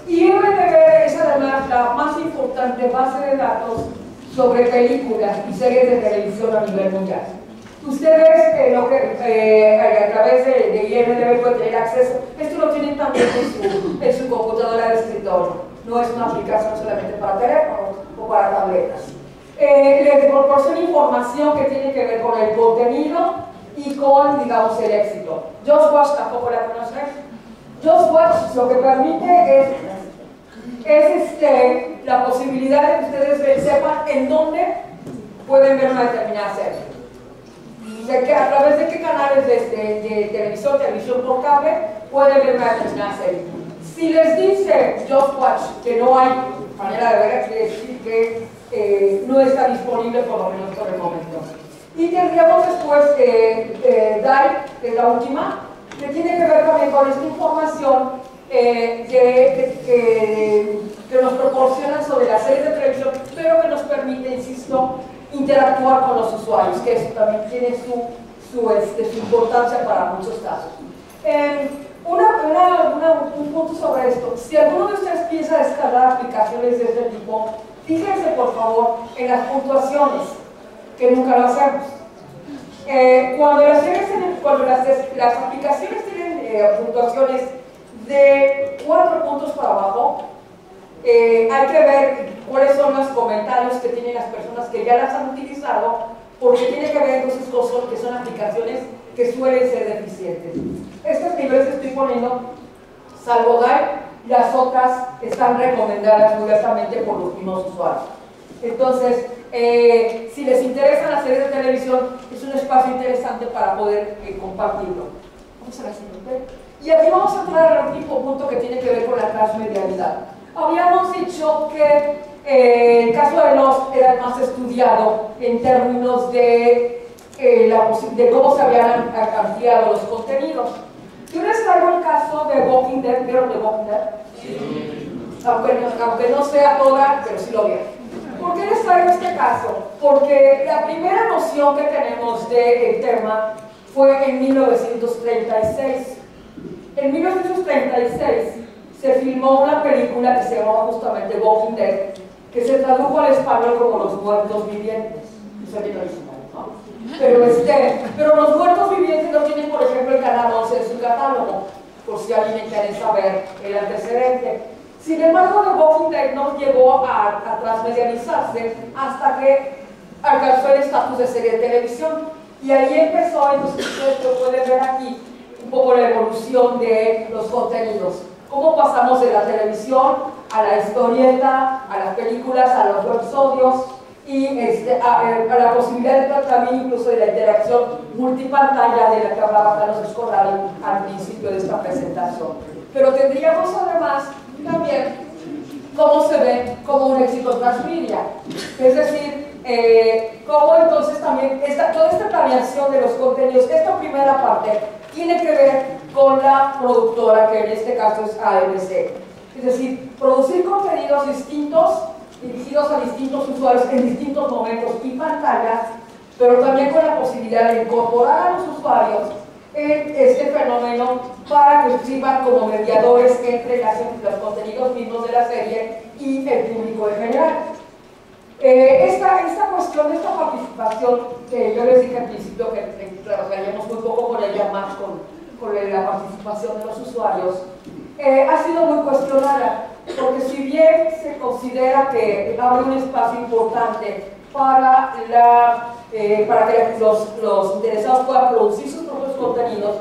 Speaker 9: Y IMDb es además la más importante base de datos sobre películas y series de televisión a nivel mundial. Ustedes a través de IMDb pueden tener acceso. Esto lo tienen también en su computadora de escritorio. No es una aplicación solamente para teléfonos o para tabletas. Les proporciona información que tiene que ver con el contenido y con, digamos, el éxito. Just Watch, tampoco la conocen. Just Watch lo que permite es la posibilidad de que ustedes sepan en dónde pueden ver una determinada serie. A través de qué canales de televisión por cable, pueden ver una determinada serie. Si les dice Just Watch que no hay manera de ver, quiere decir que no está disponible, por lo menos por el momento. Y tendríamos después Dive, que es la última, que tiene que ver también con esta información que nos proporcionan sobre las series de televisión, pero que nos permite, insisto, interactuar con los usuarios, que eso también tiene su importancia para muchos casos. Un punto sobre esto: si alguno de ustedes piensa descargar aplicaciones de este tipo, fíjense por favor en las puntuaciones, que nunca lo hacemos. Cuando las aplicaciones tienen puntuaciones de 4 puntos para abajo. Hay que ver cuáles son los comentarios que tienen las personas que ya las han utilizado, porque tiene que ver entonces cosas que son aplicaciones que suelen ser deficientes. Estos niveles que estoy poniendo, salvo DAI, las otras están recomendadas muy altamente por los mismos usuarios. Entonces, si les interesan las series de televisión, es un espacio interesante para poder compartirlo. Vamos a la siguiente. Y aquí vamos a entrar al último punto que tiene que ver con la transmedialidad. Habíamos dicho que el caso de Lost era el más estudiado en términos de, cómo se habían ampliado los contenidos. Yo les traigo el caso de Walking Dead. ¿Vieron de Walking Dead? Sí. Aunque no sea toda, pero sí lo vieron. ¿Por qué les traigo este caso? Porque la primera noción que tenemos del tema fue en 1936. En 1936 se filmó una película que se llamaba justamente Walking Dead, que se tradujo al español como Los Muertos Vivientes. Es el original, ¿no? Pero Los Muertos Vivientes no tienen, por ejemplo, el canal 11 en su catálogo, por si alguien quiere saber el antecedente. Sin embargo, The Walking Dead no llegó a transmedializarse hasta que alcanzó el estatus de serie de televisión. Y ahí empezó, entonces ustedes lo pueden ver aquí, un poco la evolución de los contenidos. Cómo pasamos de la televisión a la historieta, a las películas, a los websodios y a la posibilidad también incluso de la interacción multipantalla de la que hablaba Carlos Escolari al principio de esta presentación. Pero tendríamos además también cómo se ve como un éxito transmedia, es decir, cómo entonces también toda esta planeación de los contenidos, esta primera parte tiene que ver con la productora, que en este caso es AMC. Es decir, producir contenidos distintos, dirigidos a distintos usuarios en distintos momentos y pantallas, pero también con la posibilidad de incorporar a los usuarios en este fenómeno para que sirvan como mediadores entre los contenidos mismos de la serie y el público en general. Esta cuestión, esta participación, que yo les dije al principio que trabajaríamos muy poco con ella, más con la participación de los usuarios, ha sido muy cuestionada, porque si bien se considera que abre un espacio importante para que los interesados puedan producir sus propios contenidos,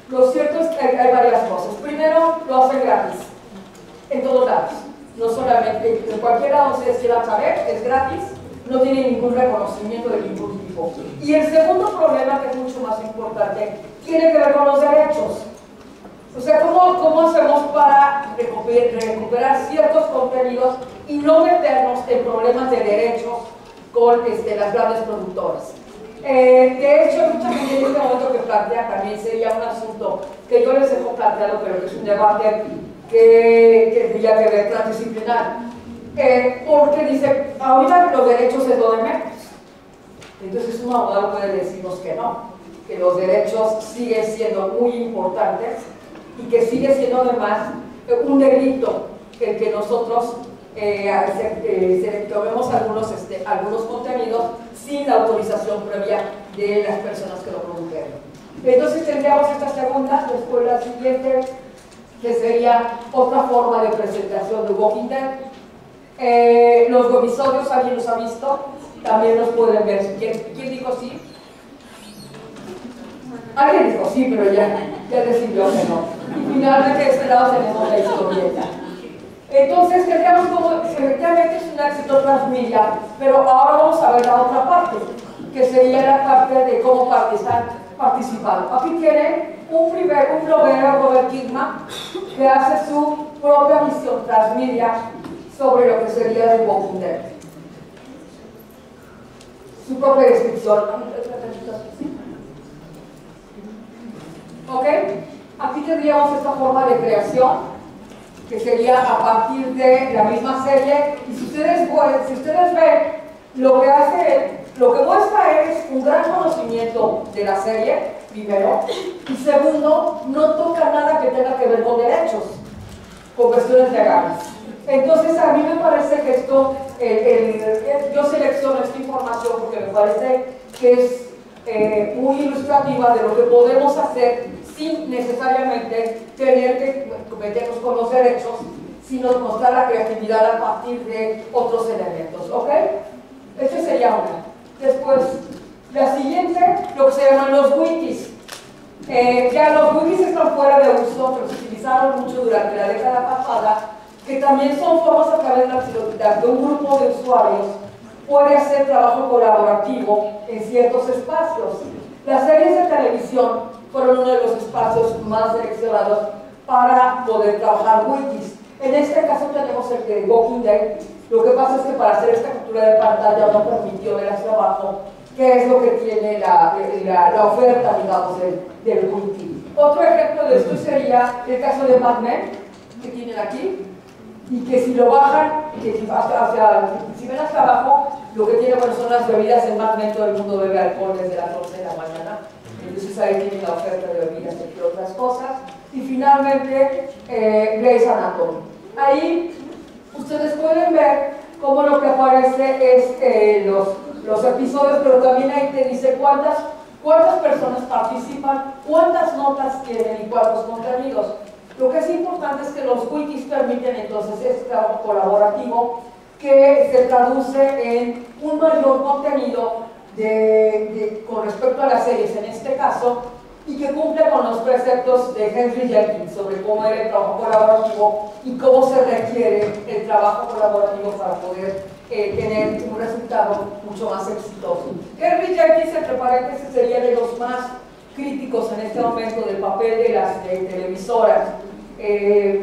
Speaker 9: lo cierto es que hay varias cosas. Primero, lo hacen gratis, en todos lados. No solamente, en cualquier lado ustedes quieran saber, es gratis, no tiene ningún reconocimiento de ningún tipo. Y el segundo problema, que es mucho más importante, tiene que ver con los derechos. O sea, ¿cómo hacemos para recuperar ciertos contenidos y no meternos en problemas de derechos con las grandes productoras? De hecho, hay mucha gente en este momento que plantea, también sería un asunto que yo les dejo planteado, pero que es un debate que tendría que ver transdisciplinar. Porque dice, ahorita los derechos es lo de menos. Entonces un abogado puede decirnos que no, que los derechos siguen siendo muy importantes y que sigue siendo además un delito el que nosotros tomemos algunos contenidos sin la autorización previa de las personas que lo produjeron. Entonces tendríamos esta segunda, después la siguiente, que sería otra forma de presentación de Walking Dead. Los webisodios, ¿alguien los ha visto? También los pueden ver. ¿Quién dijo sí? Alguien dijo sí, pero ya decidió que no. Y finalmente de este lado tenemos la historieta. Entonces tendríamos como, efectivamente es un éxito transmedia, pero ahora vamos a ver la otra parte, que sería la parte de cómo están participando. Aquí tienen un bloguero, Robert Kirkman, que hace su propia visión transmedia sobre lo que sería The Walking Dead. Su propia descripción. ¿Ok? Aquí tendríamos esta forma de creación, que sería a partir de la misma serie. Y si ustedes ven, lo que muestra es un gran conocimiento de la serie, primero, y segundo, no toca nada que tenga que ver con derechos, con cuestiones legales. Entonces a mí me parece que esto, yo selecciono esta información porque me parece que es muy ilustrativa de lo que podemos hacer sin necesariamente tener que meternos con los derechos, sino mostrar la creatividad a partir de otros elementos, ¿ok? Este sería una. Después, la siguiente, lo que se llaman los wikis. Ya los wikis están fuera de uso, pero se utilizaron mucho durante la década pasada, que también son formas a través de la actividad de un grupo de usuarios puede hacer trabajo colaborativo en ciertos espacios. Las series de televisión fueron uno de los espacios más seleccionados para poder trabajar wikis. En este caso tenemos el de Walking Dead. Lo que pasa es que para hacer esta captura de pantalla no permitió ver hacia abajo qué es lo que tiene la oferta, digamos, del wiki. Otro ejemplo de esto sería el caso de Mad Men, que tienen aquí, y que si lo bajan, que si ven hasta abajo, lo que tiene, bueno, son las bebidas en Mad Men. Todo el mundo bebe alcohol desde las 11 de la mañana, entonces ahí tienen la oferta de bebidas, entre otras cosas. Y finalmente, Grey's Anatomy. Ahí ustedes pueden ver cómo lo que aparece es los episodios, pero también ahí te dice cuántas personas participan, cuántas notas tienen y cuántos contenidos. Lo que es importante es que los wikis permiten entonces este trabajo colaborativo que se traduce en un mayor contenido con respecto a las series en este caso, y que cumple con los preceptos de Henry Jenkins sobre cómo era el trabajo colaborativo y cómo se requiere el trabajo colaborativo para poder tener un resultado mucho más exitoso. Henry Jenkins, entre paréntesis, sería de los más críticos en este momento del papel de las televisoras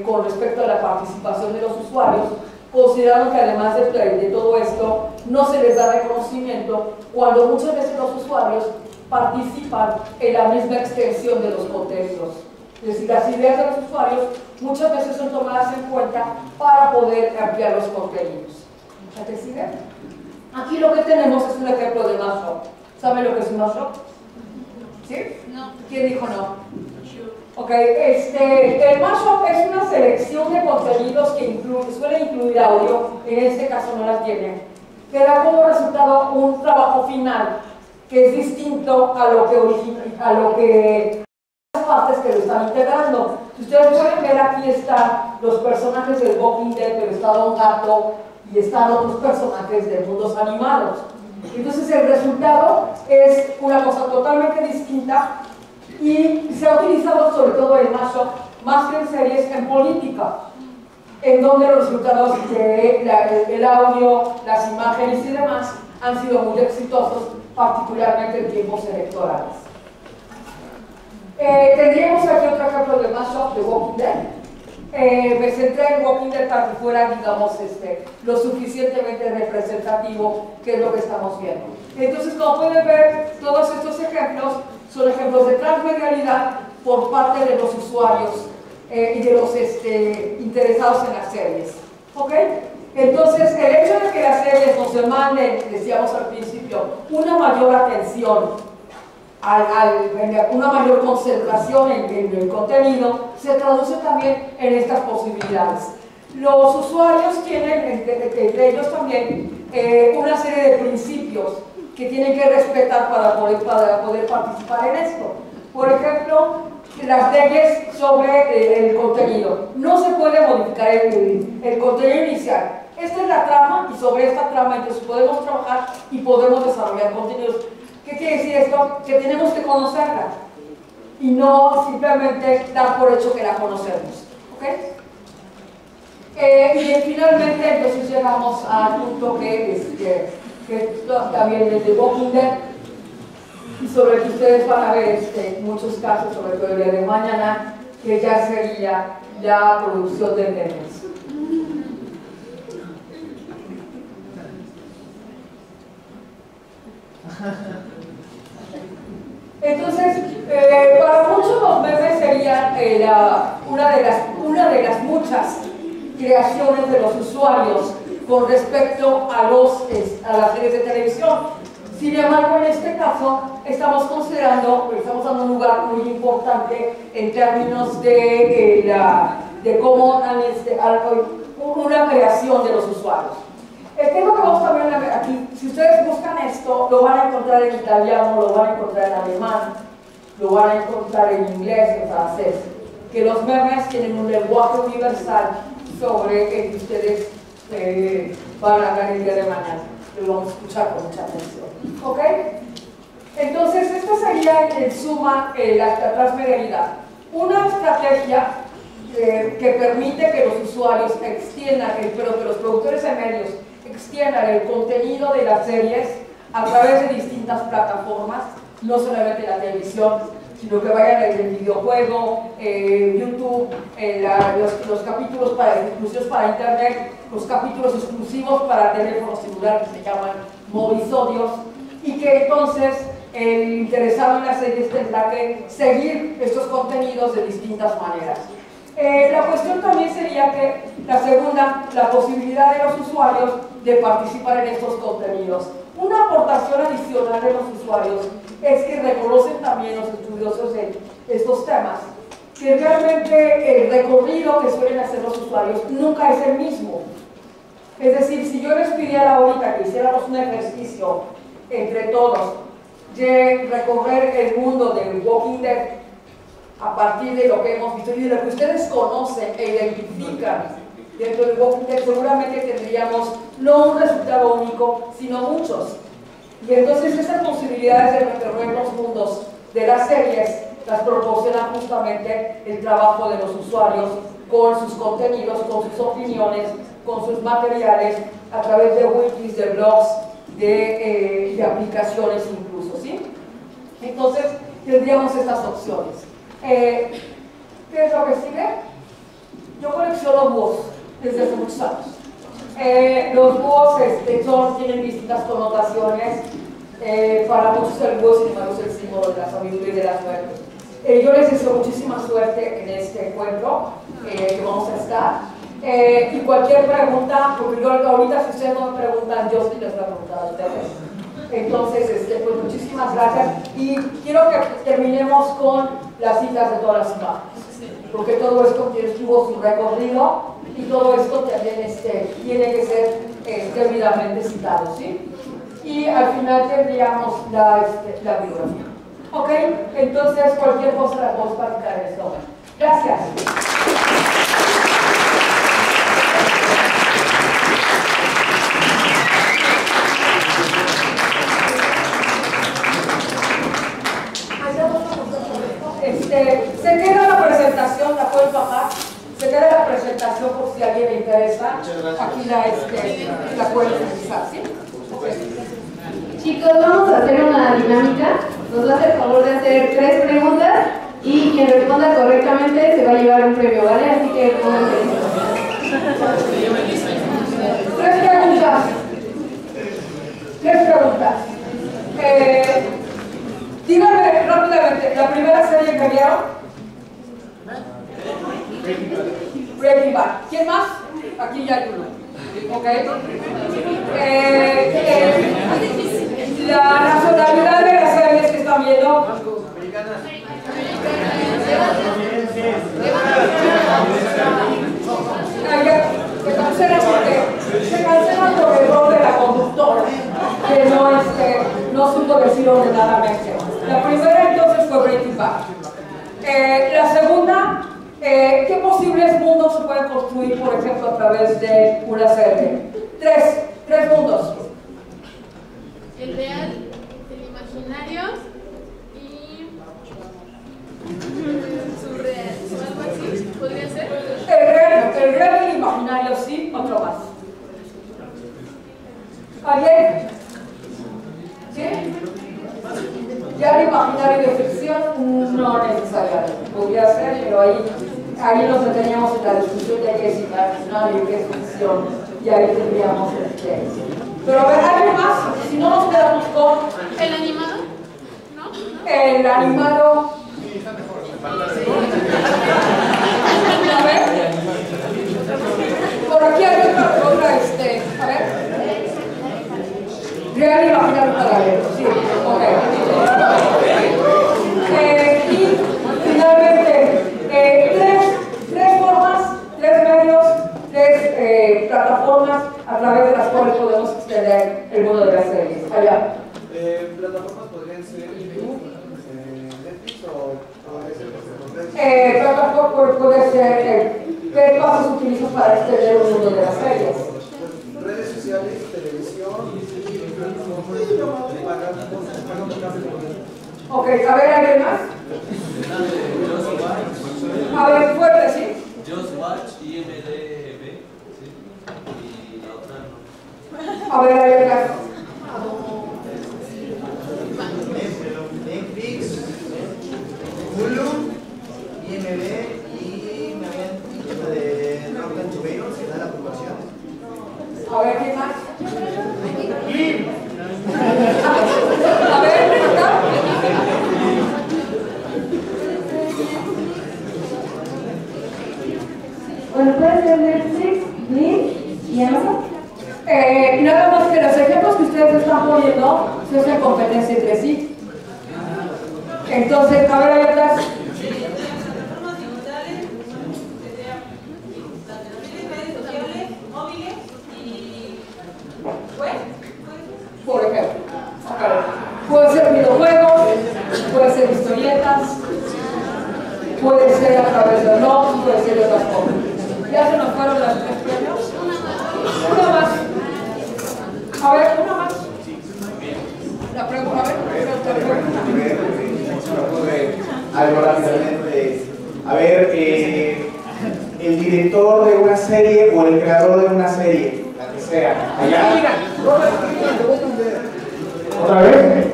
Speaker 9: con respecto a la participación de los usuarios, considerando que además de todo esto no se les da reconocimiento cuando muchas veces los usuarios participan en la misma extensión de los contenidos. Es decir, las ideas de los usuarios muchas veces son tomadas en cuenta para poder ampliar los contenidos. ¿Me siguen? Aquí lo que tenemos es un ejemplo de mashup. ¿Saben lo que es un mashup? ¿Sí?
Speaker 11: No.
Speaker 9: ¿Quién dijo no? Ok, el mashup es una selección de contenidos que suele incluir audio, en este caso no las tiene, que da como resultado un trabajo final que es distinto a lo que las partes que lo están integrando. Si ustedes pueden ver, aquí están los personajes del Walking Dead, pero está Don Gato y están otros personajes de mundos animados. Entonces el resultado es una cosa totalmente distinta y se ha utilizado sobre todo el mashup más que en series, en política, en donde los resultados del audio, las imágenes y demás han sido muy exitosos, particularmente en tiempos electorales. Tendríamos aquí otro ejemplo de mashup de Walking Dead. Me centré en Walking Dead para que fuera, digamos, lo suficientemente representativo, que es lo que estamos viendo. Entonces, como pueden ver, todos estos ejemplos son ejemplos de transmedialidad por parte de los usuarios y de los interesados en las series. ¿Ok? Entonces, el hecho de que las series nos demanden, decíamos al principio, una mayor atención, una mayor concentración en el contenido, se traduce también en estas posibilidades. Los usuarios tienen, entre ellos también, una serie de principios que tienen que respetar para poder participar en esto. Por ejemplo, las leyes sobre el contenido. No se puede modificar el contenido inicial. Esta es la trama y sobre esta trama entonces podemos trabajar y podemos desarrollar contenidos. ¿Qué quiere decir esto? Que tenemos que conocerla y no simplemente dar por hecho que la conocemos. ¿Ok? Y finalmente entonces llegamos al punto que también es de Walking Dead y sobre el que ustedes van a ver muchos casos, sobre todo el día de mañana, que ya sería la producción de memes. Entonces, para muchos los memes serían una de las muchas creaciones de los usuarios con respecto a las series de televisión. Sin embargo, en este caso, estamos dando un lugar muy importante en términos de cómo una creación de los usuarios. El tema que vamos a ver aquí, si ustedes buscan esto, lo van a encontrar en italiano, lo van a encontrar en alemán, lo van a encontrar en inglés, en francés. Que los memes tienen un lenguaje universal sobre el que ustedes van a hablar el día de mañana. Lo vamos a escuchar con mucha atención. ¿Ok? Entonces, esto sería en suma la transmedialidad. Una estrategia que permite que los usuarios extiendan, pero que los productores de medios extiendan el contenido de las series a través de distintas plataformas, no solamente la televisión, sino que vayan en el videojuego, YouTube, los capítulos exclusivos para internet, los capítulos exclusivos para teléfonos celulares que se llaman movisodios, y que entonces el interesado en las series tendrá que seguir estos contenidos de distintas maneras. La cuestión también sería que la segunda, la posibilidad de los usuarios de participar en estos contenidos. Una aportación adicional de los usuarios es que reconocen también los estudiosos de estos temas que realmente el recorrido que suelen hacer los usuarios nunca es el mismo. Es decir, si yo les pidiera ahorita que hiciéramos un ejercicio entre todos de recorrer el mundo del Walking Dead a partir de lo que hemos visto y de lo que ustedes conocen e identifican dentro del Walking Dead, seguramente tendríamos no un resultado único, sino muchos. Y entonces esas posibilidades de recorrer los mundos de las series las proporciona justamente el trabajo de los usuarios con sus contenidos, con sus opiniones, con sus materiales, a través de wikis, de blogs, de aplicaciones incluso, ¿sí? Entonces tendríamos estas opciones. ¿Qué es lo que sigue? Yo colecciono búhos desde hace muchos años. Los búhos tienen distintas connotaciones. Para muchos el búho, sin embargo, es el símbolo de la sabiduría y de la suerte. Yo les deseo muchísima suerte en este encuentro que vamos a estar. Y cualquier pregunta, porque yo ahorita si ustedes no me preguntan, yo sí les voy a preguntar a ustedes. Entonces, pues muchísimas gracias. Y quiero que terminemos con las citas de todas las imágenes, porque todo esto tuvo su recorrido y todo esto también tiene que ser debidamente citado, ¿sí? Y al final tendríamos la biografía. ¿Ok? Entonces, cualquier cosa la podemos platicar en este momento. Gracias. Se queda la presentación, la pueden bajar. Se queda la presentación por si a alguien le interesa. Aquí la pueden utilizar, ¿sí?
Speaker 8: Chicos, vamos a hacer una dinámica. Nos va a hacer el favor de hacer 3 preguntas y quien responda correctamente se va a llevar un premio, ¿vale? Así que pónganse listos.
Speaker 9: 3 preguntas. 3 preguntas. Díganme rápidamente, ¿la primera serie que vieron? Breaking Bad. ¿Quién más? Aquí ya hay uno. ¿Ok? La nacionalidad de las series que están viendo. Se cancelan por el rol de la conductora, que no supo decir ordenadamente. La primera entonces fue Breaking Bad. La segunda, ¿qué posibles mundos se pueden construir, por ejemplo, a través de una serie? 3 mundos.
Speaker 11: El real, el imaginario y surreal, algo así, ¿podría ser?
Speaker 9: El real y el imaginario, sí, otro más. ¿Alguien? ¿Sí? Ya el imaginario de ficción no necesariamente. Podría ser, pero ahí nos deteníamos en la discusión de qué es imaginario y qué es ficción. Y ahí tendríamos Pero a ver, ¿algo más? Si no nos quedamos con...
Speaker 11: ¿El animado? ¿No?
Speaker 9: El animado... A ver. Por aquí hay otra, a ver. Real imaginario paralelo, sí, ok. Y finalmente, 3 formas, 3 medios, 3 plataformas a través de las cuales podemos extender el mundo de las series. Allá.
Speaker 10: Plataformas podrían ser YouTube, Netflix o
Speaker 9: plataforma puede ser, ¿qué espacios utilizas para extender un mundo de las series?
Speaker 10: Redes sociales, televisión y
Speaker 9: Ok, a ver, ¿alguien más? A ver, fuerte, ¿sí?
Speaker 12: Just Watch, IMDb, ¿sí? Y la otra no.
Speaker 9: A ver, ¿alguien más?
Speaker 10: Netflix, Hulu, IMDb y me habían dicho de Rotten Tomatoes que da la puntuación.
Speaker 9: A ver, ¿quién más? A ver, ¿acá?
Speaker 3: Bueno, puede ser Netflix, Blim y Amazon.
Speaker 9: Nada más que los ejemplos que ustedes están poniendo se hacen competencia entre sí. Entonces, a ver, hay otras.
Speaker 11: Plataformas digitales, redes sociales, móviles y web.
Speaker 9: Por ejemplo, puede ser videojuegos, puede ser historietas, puede ser a través de blogs, puede ser de otras formas. ¿Ya se nos fueron las tres premios? Una más. A ver, una más. La pregunta, a ver.
Speaker 1: Algo rápidamente. A ver, el director de una serie o el creador de una serie, la que sea. Allá. ¿Otra vez?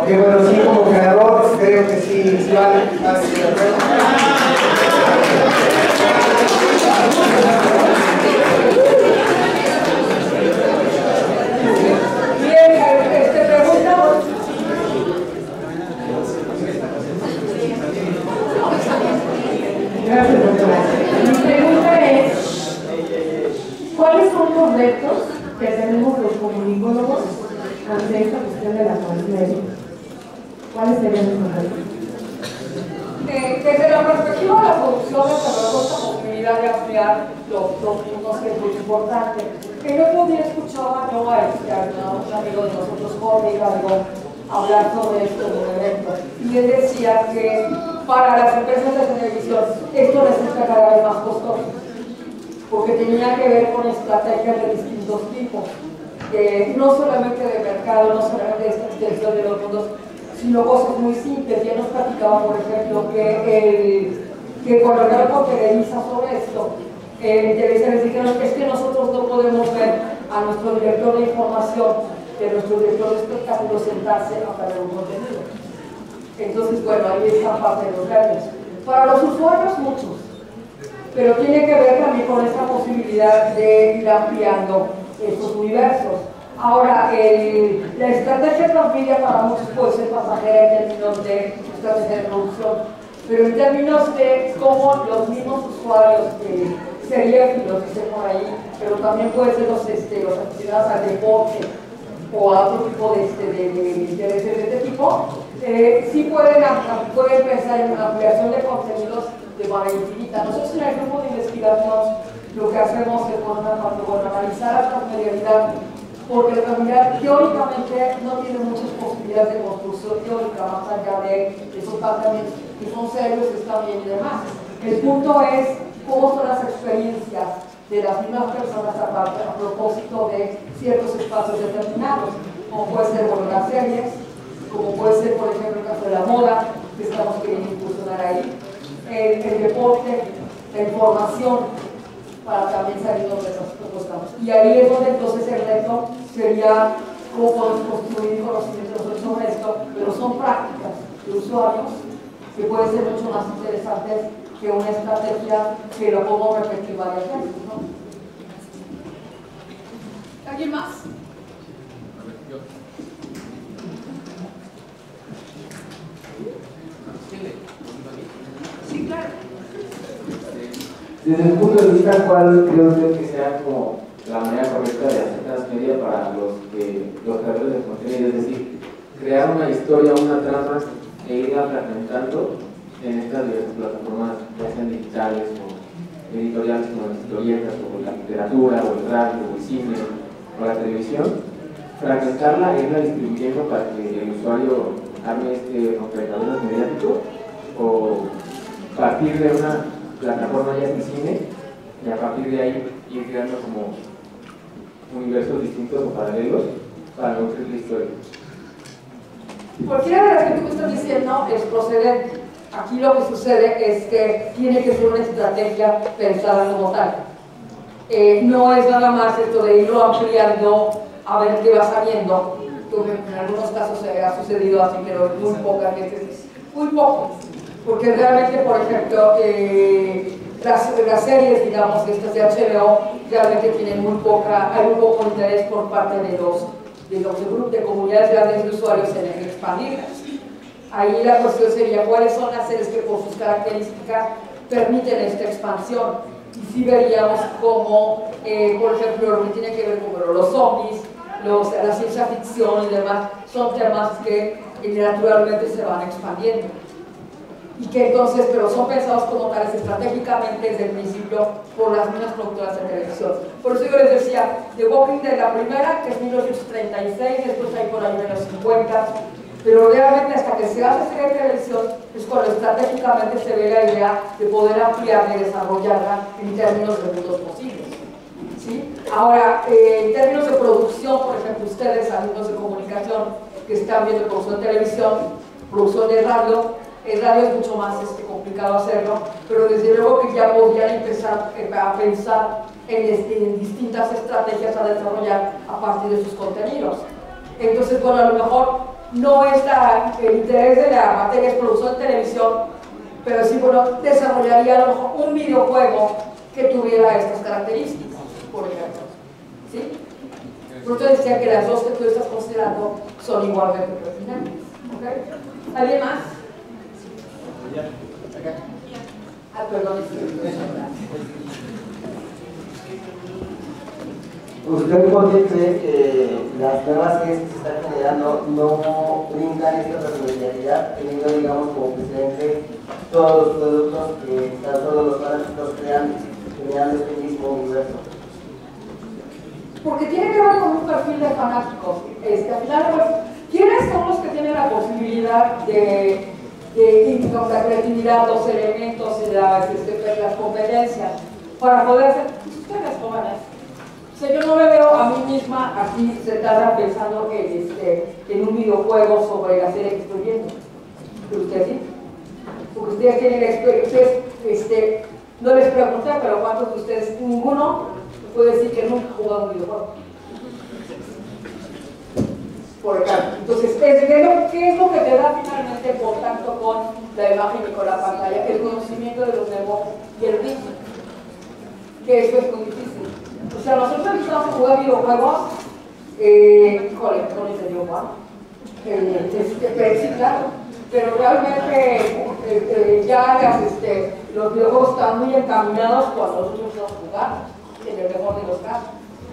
Speaker 1: Ok, bueno, sí, como creador, creo que sí vale.
Speaker 9: Bien, preguntamos.
Speaker 3: Gracias, doctora. Mi pregunta es, ¿cuáles son los retos que tenemos los comunicólogos ante esta cuestión de la transmedia? ¿Cuáles serían esos retos?
Speaker 9: Desde la perspectiva de la producción, tenemos esta posibilidad de ampliar los puntos que es muy importante. Que yo podía escuchar a Noah, un amigo de nosotros, Jorge Hidalgo, hablar sobre esto en un evento. Y él decía que para las empresas de televisión esto resulta cada vez más costoso, porque tenía que ver con estrategias de distintos tipos, no solamente de mercado, no solamente de esta extensión de los fondos, sino cosas muy simples. Ya nos platicaba, por ejemplo, que cuando hablaron con Televisa sobre esto, Televisa les dijeron es que nosotros no podemos ver a nuestro director de información, de nuestro director de espectáculos sentarse a ver un contenido. Entonces, bueno, ahí está parte de los retos. Para los usuarios, muchos, pero tiene que ver también con esta posibilidad de ir ampliando estos universos. Ahora, la estrategia transmedia para muchos puede ser pasajera en términos de estrategia de producción, pero en términos de cómo los mismos usuarios seriéfilos, dicen por ahí, pero también pueden ser los aficionados al deporte o a otro tipo de intereses de este tipo, sí pueden pensar en una ampliación de contenidos de manera infinita. Nosotros en el grupo de investigación lo que hacemos es, por una parte, analizar la transmedialidad, porque la transmedialidad teóricamente no tiene muchas posibilidades de construcción teórica más allá de esos planteamientos que son serios, están bien y demás. El punto es cómo son las experiencias de las mismas personas a propósito de ciertos espacios determinados, como puede ser las series, como puede ser, por ejemplo, el caso de la moda, que estamos queriendo incursionar ahí, el deporte, la información, para también salir donde nosotros estamos. Y ahí es donde entonces el reto sería cómo podemos construir conocimientos sobre esto, pero son prácticas de usuarios que pueden ser mucho más interesantes que una estrategia que lo podemos repetir varias veces, ¿no? ¿Alguien más? Sí, claro.
Speaker 13: Desde el punto de vista, ¿cuál creo usted que sea como la manera correcta de hacer transmedia para los creadores de contenido? Es decir, crear una historia, una trama e irla fragmentando en estas diversas plataformas, ya sean digitales o editoriales como las historietas, o la literatura, o el radio, o el cine, o la televisión, fragmentarla e irla distribuyendo para que el usuario arme este rompecabezas mediático o partir de una plataforma ya en cine y a partir de ahí ir creando como universos distintos o paralelos para nutrir la historia.
Speaker 9: Cualquiera de las que tú estás diciendo es procedente. Aquí lo que sucede es que tiene que ser una estrategia pensada como tal. No es nada más esto de irlo ampliando a ver qué va saliendo, que en algunos casos se ha sucedido así, pero muy pocas veces, muy poco. Porque realmente, por ejemplo, las series, digamos, estas de HBO, realmente tienen hay muy poco interés por parte de los grupos de comunidades grandes de usuarios en expandirlas. Ahí la cuestión sería cuáles son las series que por sus características permiten esta expansión. Y sí veríamos como, por ejemplo, lo que tiene que ver con los zombies, la ciencia ficción y demás, son temas que naturalmente se van expandiendo. Y que entonces, pero son pensados como tales estratégicamente desde el principio por las mismas productoras de televisión. Por eso yo les decía, The Walking Dead, la primera, que es 1936, después hay por ahí de los 50, pero realmente hasta que se hace serie de televisión es cuando estratégicamente se ve la idea de poder ampliarla y desarrollarla en términos de mundos posibles. ¿Sí? Ahora, en términos de producción, por ejemplo, ustedes, alumnos de comunicación que están viendo producción de televisión, producción de radio, el radio es mucho más complicado hacerlo, pero desde luego que ya podrían empezar a pensar en distintas estrategias a desarrollar a partir de sus contenidos. Entonces, bueno, a lo mejor no está el interés de la materia es producción de televisión, pero sí, bueno, desarrollaría a lo mejor un videojuego que tuviera estas características, por ejemplo. ¿Sí? Por eso decía que las dos que tú estás considerando son igualmente pertinentes. ¿Okay? ¿Alguien más? Ah, perdón.
Speaker 14: ¿Usted por qué cree que las nuevas series que se están generando no brindan esta transmedialidad, teniendo, digamos, como precedente todos los productos que tan solo los fanáticos crean, generando este mismo universo?
Speaker 9: Porque tiene que ver con un perfil de fanáticos. Al final, pues, ¿quiénes son los que tienen la posibilidad de la creatividad, los elementos y las competencias para poder hacer? Ustedes jóvenes. O sea, yo no me veo a mí misma aquí sentada pensando en un videojuego sobre la serie que estoy viendo. ¿Pero ustedes sí? Porque ustedes tienen la experiencia. No les pregunté, pero ¿cuántos de ustedes? Ninguno puede decir que nunca ha jugado un videojuego. Por ejemplo. Entonces, ¿qué es lo que te da finalmente el contacto con la imagen y con la pantalla? El conocimiento de los negocios y el ritmo. Que eso es muy difícil. O sea, nosotros empezamos a jugar videojuegos, híjole, no les dio mal. Sí, claro. Pero realmente ya los videojuegos están muy encaminados cuando nosotros empezamos a jugar, en el mejor de los casos.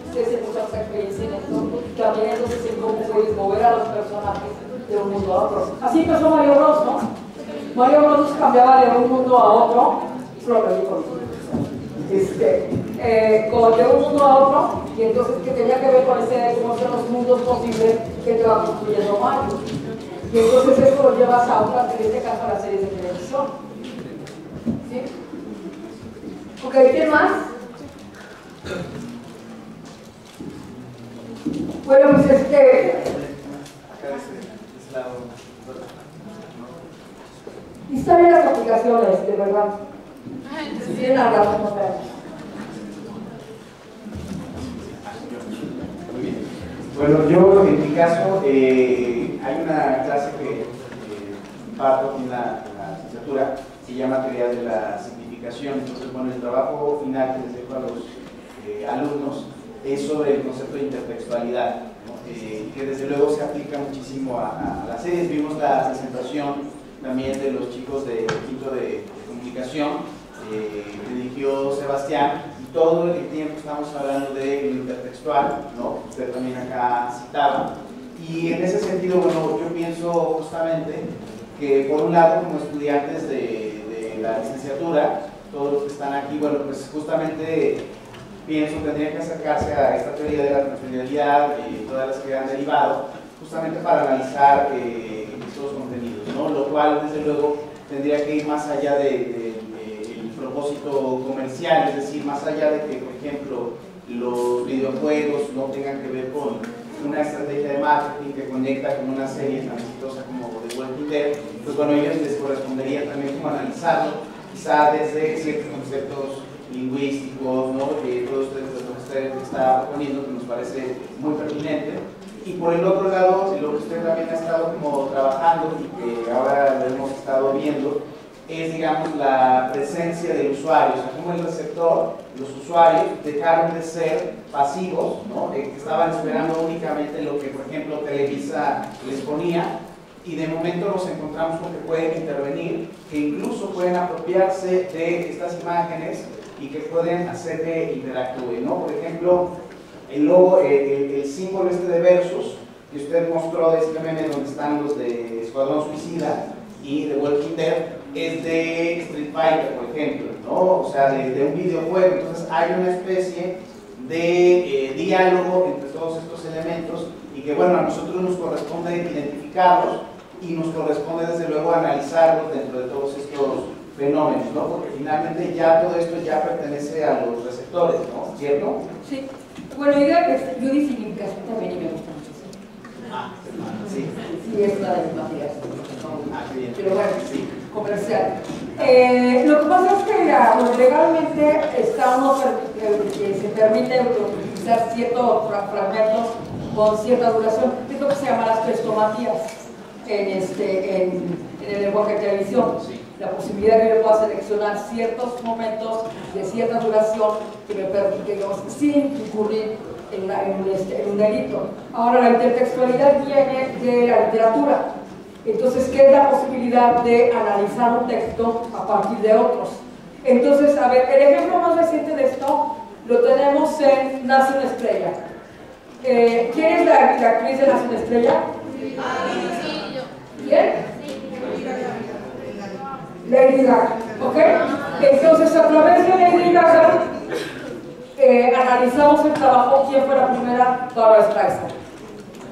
Speaker 9: Ustedes tienen mucha experiencia en esto, también entonces en cómo puedes mover a los personajes de un mundo a otro. Así empezó Mario Bros, ¿no? Mario Bros cambiaba de un mundo a otro, eso lo aprendí con de un mundo a otro, y entonces que tenía que ver con cómo son los mundos posibles que te va construyendo Mario. Y entonces eso lo llevas a otras, en este caso a las series de televisión. ¿Sí? Ok, ¿quién más? Bueno, pues historia de las aplicaciones, de verdad. Si quieren hablar, no vean.
Speaker 1: Bueno, yo en mi caso hay una clase que imparto en la licenciatura, se llama Teoría de la Simplificación. Entonces, bueno, el trabajo final que les dejo a los alumnos es sobre el concepto de intertextualidad, ¿no? Que desde luego se aplica muchísimo a las series. Vimos la presentación también de los chicos de quinto de comunicación, que dirigió Sebastián, y todo el tiempo estamos hablando de lo intertextual, ¿no? Usted también acá citaba. Y en ese sentido, bueno, yo pienso justamente que por un lado, como estudiantes de la licenciatura, todos los que están aquí, bueno, pues justamente pienso que tendrían que acercarse a esta teoría de la transmedialidad y todas las que han derivado, justamente para analizar estos contenidos, ¿no? Lo cual, desde luego, tendría que ir más allá del propósito comercial, es decir, más allá de que, por ejemplo, los videojuegos no tengan que ver con una estrategia de marketing que conecta con una serie tan exitosa como The Walking Dead, pues bueno, a ellos les correspondería también como analizarlo, quizá desde ciertos conceptos lingüísticos, ¿no? Todo esto que usted está proponiendo, que nos parece muy pertinente. Y por el otro lado, lo que usted también ha estado como trabajando y que ahora lo hemos estado viendo, es, digamos, la presencia del usuario, o sea, cómo el receptor, los usuarios dejaron de ser pasivos, ¿no? Que estaban esperando únicamente lo que, por ejemplo, Televisa les ponía, y de momento nos encontramos con que pueden intervenir, que incluso pueden apropiarse de estas imágenes y que pueden hacer que interactúen, ¿no? Por ejemplo, el logo, el símbolo este de Versus, que usted mostró de este meme donde están los de Escuadrón Suicida y The Walking Dead, es de Street Fighter, por ejemplo, ¿no? O sea, de un videojuego. Entonces hay una especie de diálogo entre todos estos elementos y que, bueno, a nosotros nos corresponde identificarlos y nos corresponde desde luego analizarlos dentro de todos estos fenómenos, ¿no? Porque finalmente ya todo esto ya pertenece a los receptores, ¿no? ¿Cierto?
Speaker 9: Sí. Bueno, yo dignificación también y me gusta muchísimo.
Speaker 1: Ah, sí.
Speaker 9: Sí, es una de mis materias.
Speaker 1: Ah, qué bien.
Speaker 9: Pero bueno, sí, comercial. Lo que pasa es que legalmente se permite utilizar ciertos fragmentos con cierta duración. Es lo que se llama las crestomatías en el lenguaje de televisión. La posibilidad de que yo pueda seleccionar ciertos momentos de cierta duración que me permite, digamos, sin incurrir en un delito. Ahora, la intertextualidad viene de la literatura. Entonces, ¿qué es la posibilidad de analizar un texto a partir de otros? Entonces, a ver, el ejemplo más reciente de esto lo tenemos en Nace una estrella. ¿Quién es la actriz de Nace una estrella? ¿Quién? Lady Gaga, ¿ok? Entonces, a través de Lady Gaga, analizamos el trabajo, quién fue la primera, Barbra Streisand.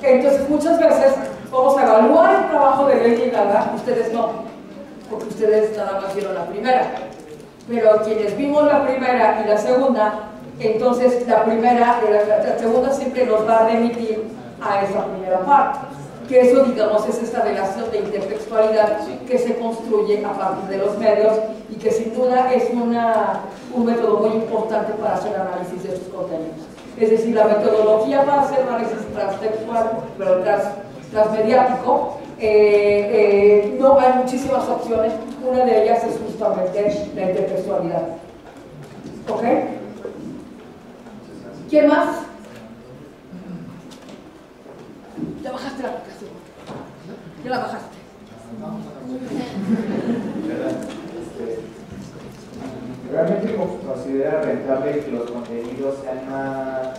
Speaker 9: Entonces, muchas veces vamos a evaluar el trabajo de Lady Gaga, ustedes no, porque ustedes nada más vieron la primera. Pero quienes vimos la primera y la segunda, entonces la segunda siempre nos va a remitir a esa primera parte. Que eso, digamos, es esta relación de intertextualidad que se construye a partir de los medios y que sin duda es un método muy importante para hacer análisis de estos contenidos. Es decir, la metodología para hacer análisis transtextual, pero transmediático, no hay muchísimas opciones. Una de ellas es justamente la intertextualidad. ¿Ok? ¿Quién más? Ya bajaste la aplicación. Ya la bajaste.
Speaker 15: ¿Realmente considera rentable que los contenidos sean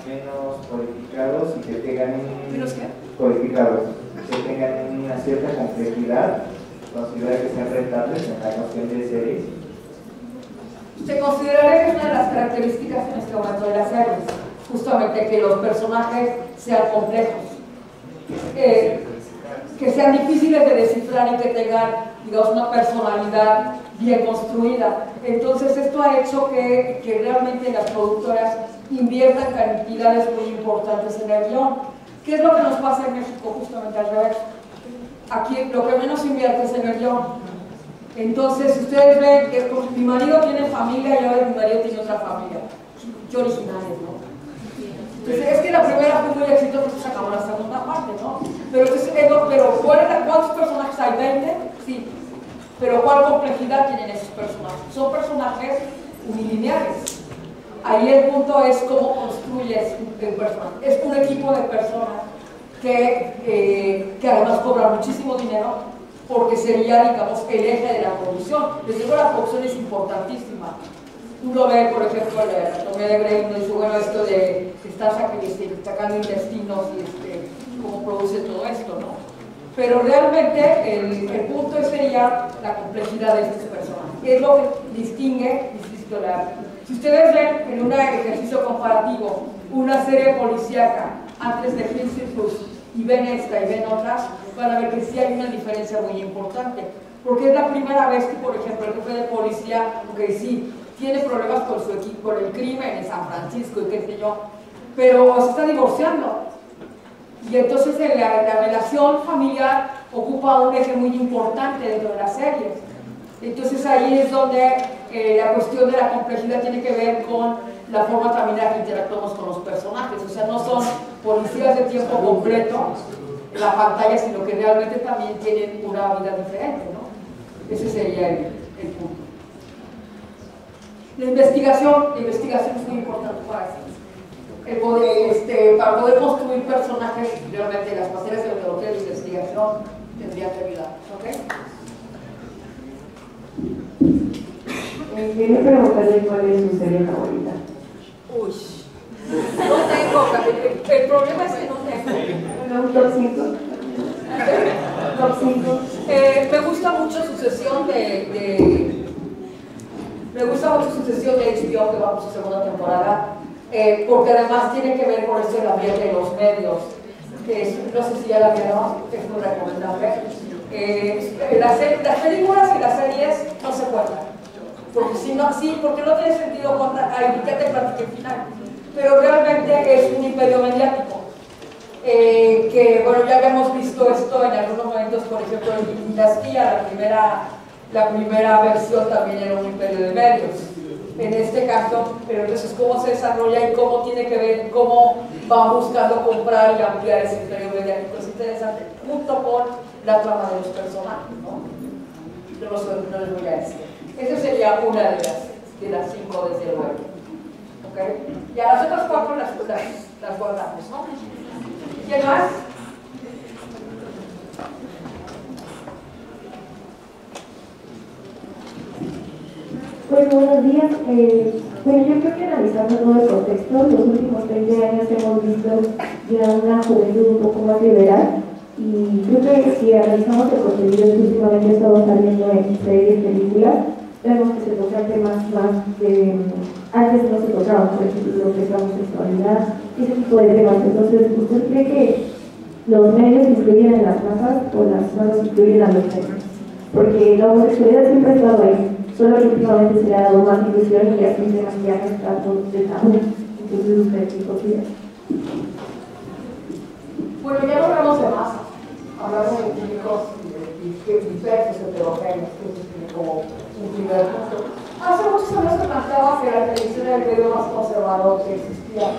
Speaker 15: menos codificados y que tengan
Speaker 9: ¿Menos qué?
Speaker 15: codificados, que tengan una cierta complejidad? ¿Considera que sean rentables en la cuestión de series?
Speaker 9: Se consideraría que es una de las características en este momento de las series, justamente que los personajes sean complejos. Que sean difíciles de descifrar y que tengan, digamos, una personalidad bien construida. Entonces esto ha hecho que realmente las productoras inviertan cantidades muy importantes en el guión. ¿Qué es lo que nos pasa en México? Justamente al revés. Aquí lo que menos invierte es en el guión. Entonces ustedes ven que pues, mi marido tiene familia y ahora mi marido tiene otra familia. Qué originales, ¿no? Entonces, es que la primera fue muy exitosa, pues acabó la segunda parte, ¿no? Pero, entonces, ¿cuántos personajes hay? ¿20? Sí. Pero ¿cuál complejidad tienen esos personajes? Son personajes unilineales. Ahí el punto es cómo construyes un personaje. Es un equipo de personas que además cobran muchísimo dinero porque sería, digamos, el eje de la producción. Desde luego la producción es importantísima. Uno ve, por ejemplo, la anatomía de Grey, uno dice, bueno, esto de estar sacando intestinos y cómo produce todo esto, ¿no? Pero realmente el punto sería la complejidad de estos personajes. Es lo que distingue, insisto, si ustedes ven en un ejercicio comparativo una serie policíaca antes de Clean Circus y ven esta y ven otras, van a ver que sí hay una diferencia muy importante. porque es la primera vez que, por ejemplo, el jefe de policía, que sí, tiene problemas con su equipo, con el crimen en San Francisco y qué sé yo, pero se está divorciando. Y entonces la relación familiar ocupa un eje muy importante dentro de la serie. Entonces ahí es donde la cuestión de la complejidad tiene que ver con la forma también en la que interactuamos con los personajes. O sea, no son policías de tiempo completo en la pantalla, sino que realmente también tienen una vida diferente, ¿no? Ese sería el punto. La investigación es muy importante para eso. Para poder construir personajes, realmente las materias de metodología de investigación tendrían que ayudar.
Speaker 3: Quería preguntarle cuál es su serie favorita.
Speaker 9: Uy, no tengo, el problema es que no tengo.
Speaker 3: ¿Un top 5? ¿Top 5?
Speaker 9: Me gusta mucho Sucesión me gusta mucho Sucesión de HBO, que vamos a segunda temporada, porque además tiene que ver con esto del ambiente de los medios, que es, no sé si ya la vieron, es muy recomendable. Las películas y las series no se cuentan, porque si no, sí, porque no tiene sentido contar, ya te platiqué el final, pero realmente es un imperio mediático. Que bueno, ya habíamos visto esto en algunos momentos, por ejemplo en Dinastía, la primera versión también era un imperio de medios. En este caso, pero entonces cómo se desarrolla y cómo tiene que ver, cómo van buscando comprar y ampliar ese imperio mediático, es interesante, junto con la trama de los personajes, ¿no? No les voy a decir. Esa sería una de las 5, desde luego. ¿Okay? Y a las otras 4 las guardamos, ¿no? ¿Quién más?
Speaker 8: Bueno, buenos días. Bueno, yo creo que analizando todo el contexto, los últimos 30 años hemos visto ya una juventud un poco más liberal, y creo que si analizamos el contenido que últimamente estamos saliendo en series, películas, vemos que se tocan temas más que antes no se tocaban, por ejemplo, lo que es la homosexualidad, ese tipo de temas. Entonces, ¿usted cree que los medios influyen en las masas o las masas influyen a los medios? Porque la homosexualidad siempre ha estado ahí, solo que últimamente se le ha dado más difusión y así temas que ya no están de tabú. Entonces, ¿usted qué considera?
Speaker 9: Bueno, ya no hablamos de masas, hablamos de públicos diversos, heterogéneos, que es como un primer punto. Hace muchos años se planteaba que la televisión era el medio más conservador que existía.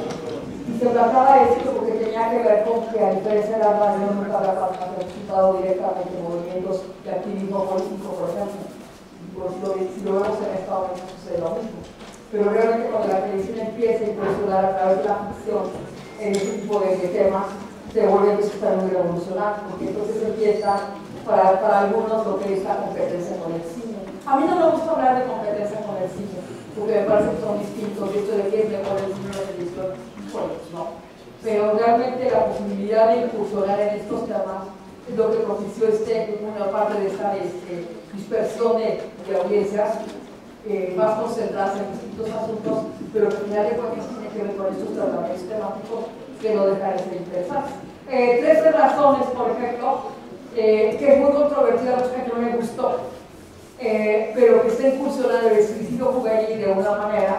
Speaker 9: Y se trataba de esto porque tenía que ver con que, a diferencia de la radio, nunca había participado directamente en movimientos de activismo político, por ejemplo. Pues si lo vemos en Estados Unidos sucede lo mismo. Pero realmente cuando la televisión empieza a incursionar a través de la ficción en ese tipo de temas, se vuelve que está muy revolucionario, porque entonces empieza para algunos lo que es la competencia con el cine. A mí no me gusta hablar de competencia con el cine, porque me parece que son distintos, y esto de que es mejor el cine o la televisión, pues no. Pero realmente la posibilidad de incursionar en estos temas es lo que propició una parte de esta dispersión de audiencias más concentradas en distintos asuntos, pero que al final de cuentas tiene que ver con estos tratamientos temáticos que no dejan de ser interesantes. 13 razones, por ejemplo, que es muy controvertida, mucha gente no me gustó, pero que está incursionando en el suicidio juvenil de una manera,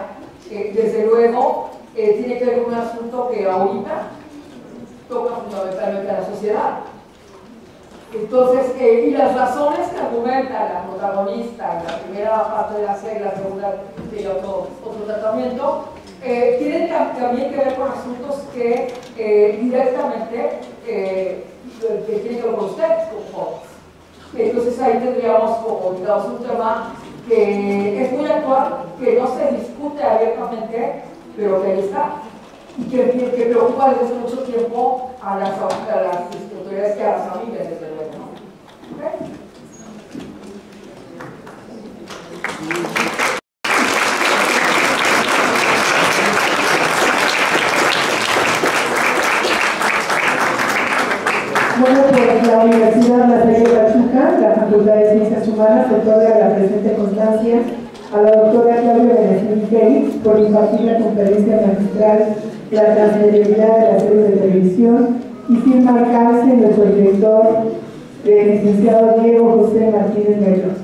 Speaker 9: desde luego, tiene que ver con un asunto que ahorita toca fundamentalmente a la sociedad. Entonces, y las razones que argumenta la protagonista en la primera parte de la serie, la segunda tiene otro tratamiento, tienen también que ver con asuntos que directamente que tienen que ver con ustedes como jóvenes. Entonces ahí tendríamos como, digamos, un tema que es muy actual, que no se discute abiertamente, pero que ahí está, y que preocupa desde hace mucho tiempo a las autoridades y a las familias, desde luego, ¿no? ¿Okay?
Speaker 7: Bueno, pues la Universidad La Salle Pachuca, la Facultad de Ciencias Humanas, otorga la presente constancia a la doctora Claudia Benefín Félix por impartir la conferencia magistral La transmedialidad de las series de televisión y sin marcarse nuestro director del licenciado Diego José Martínez Bello.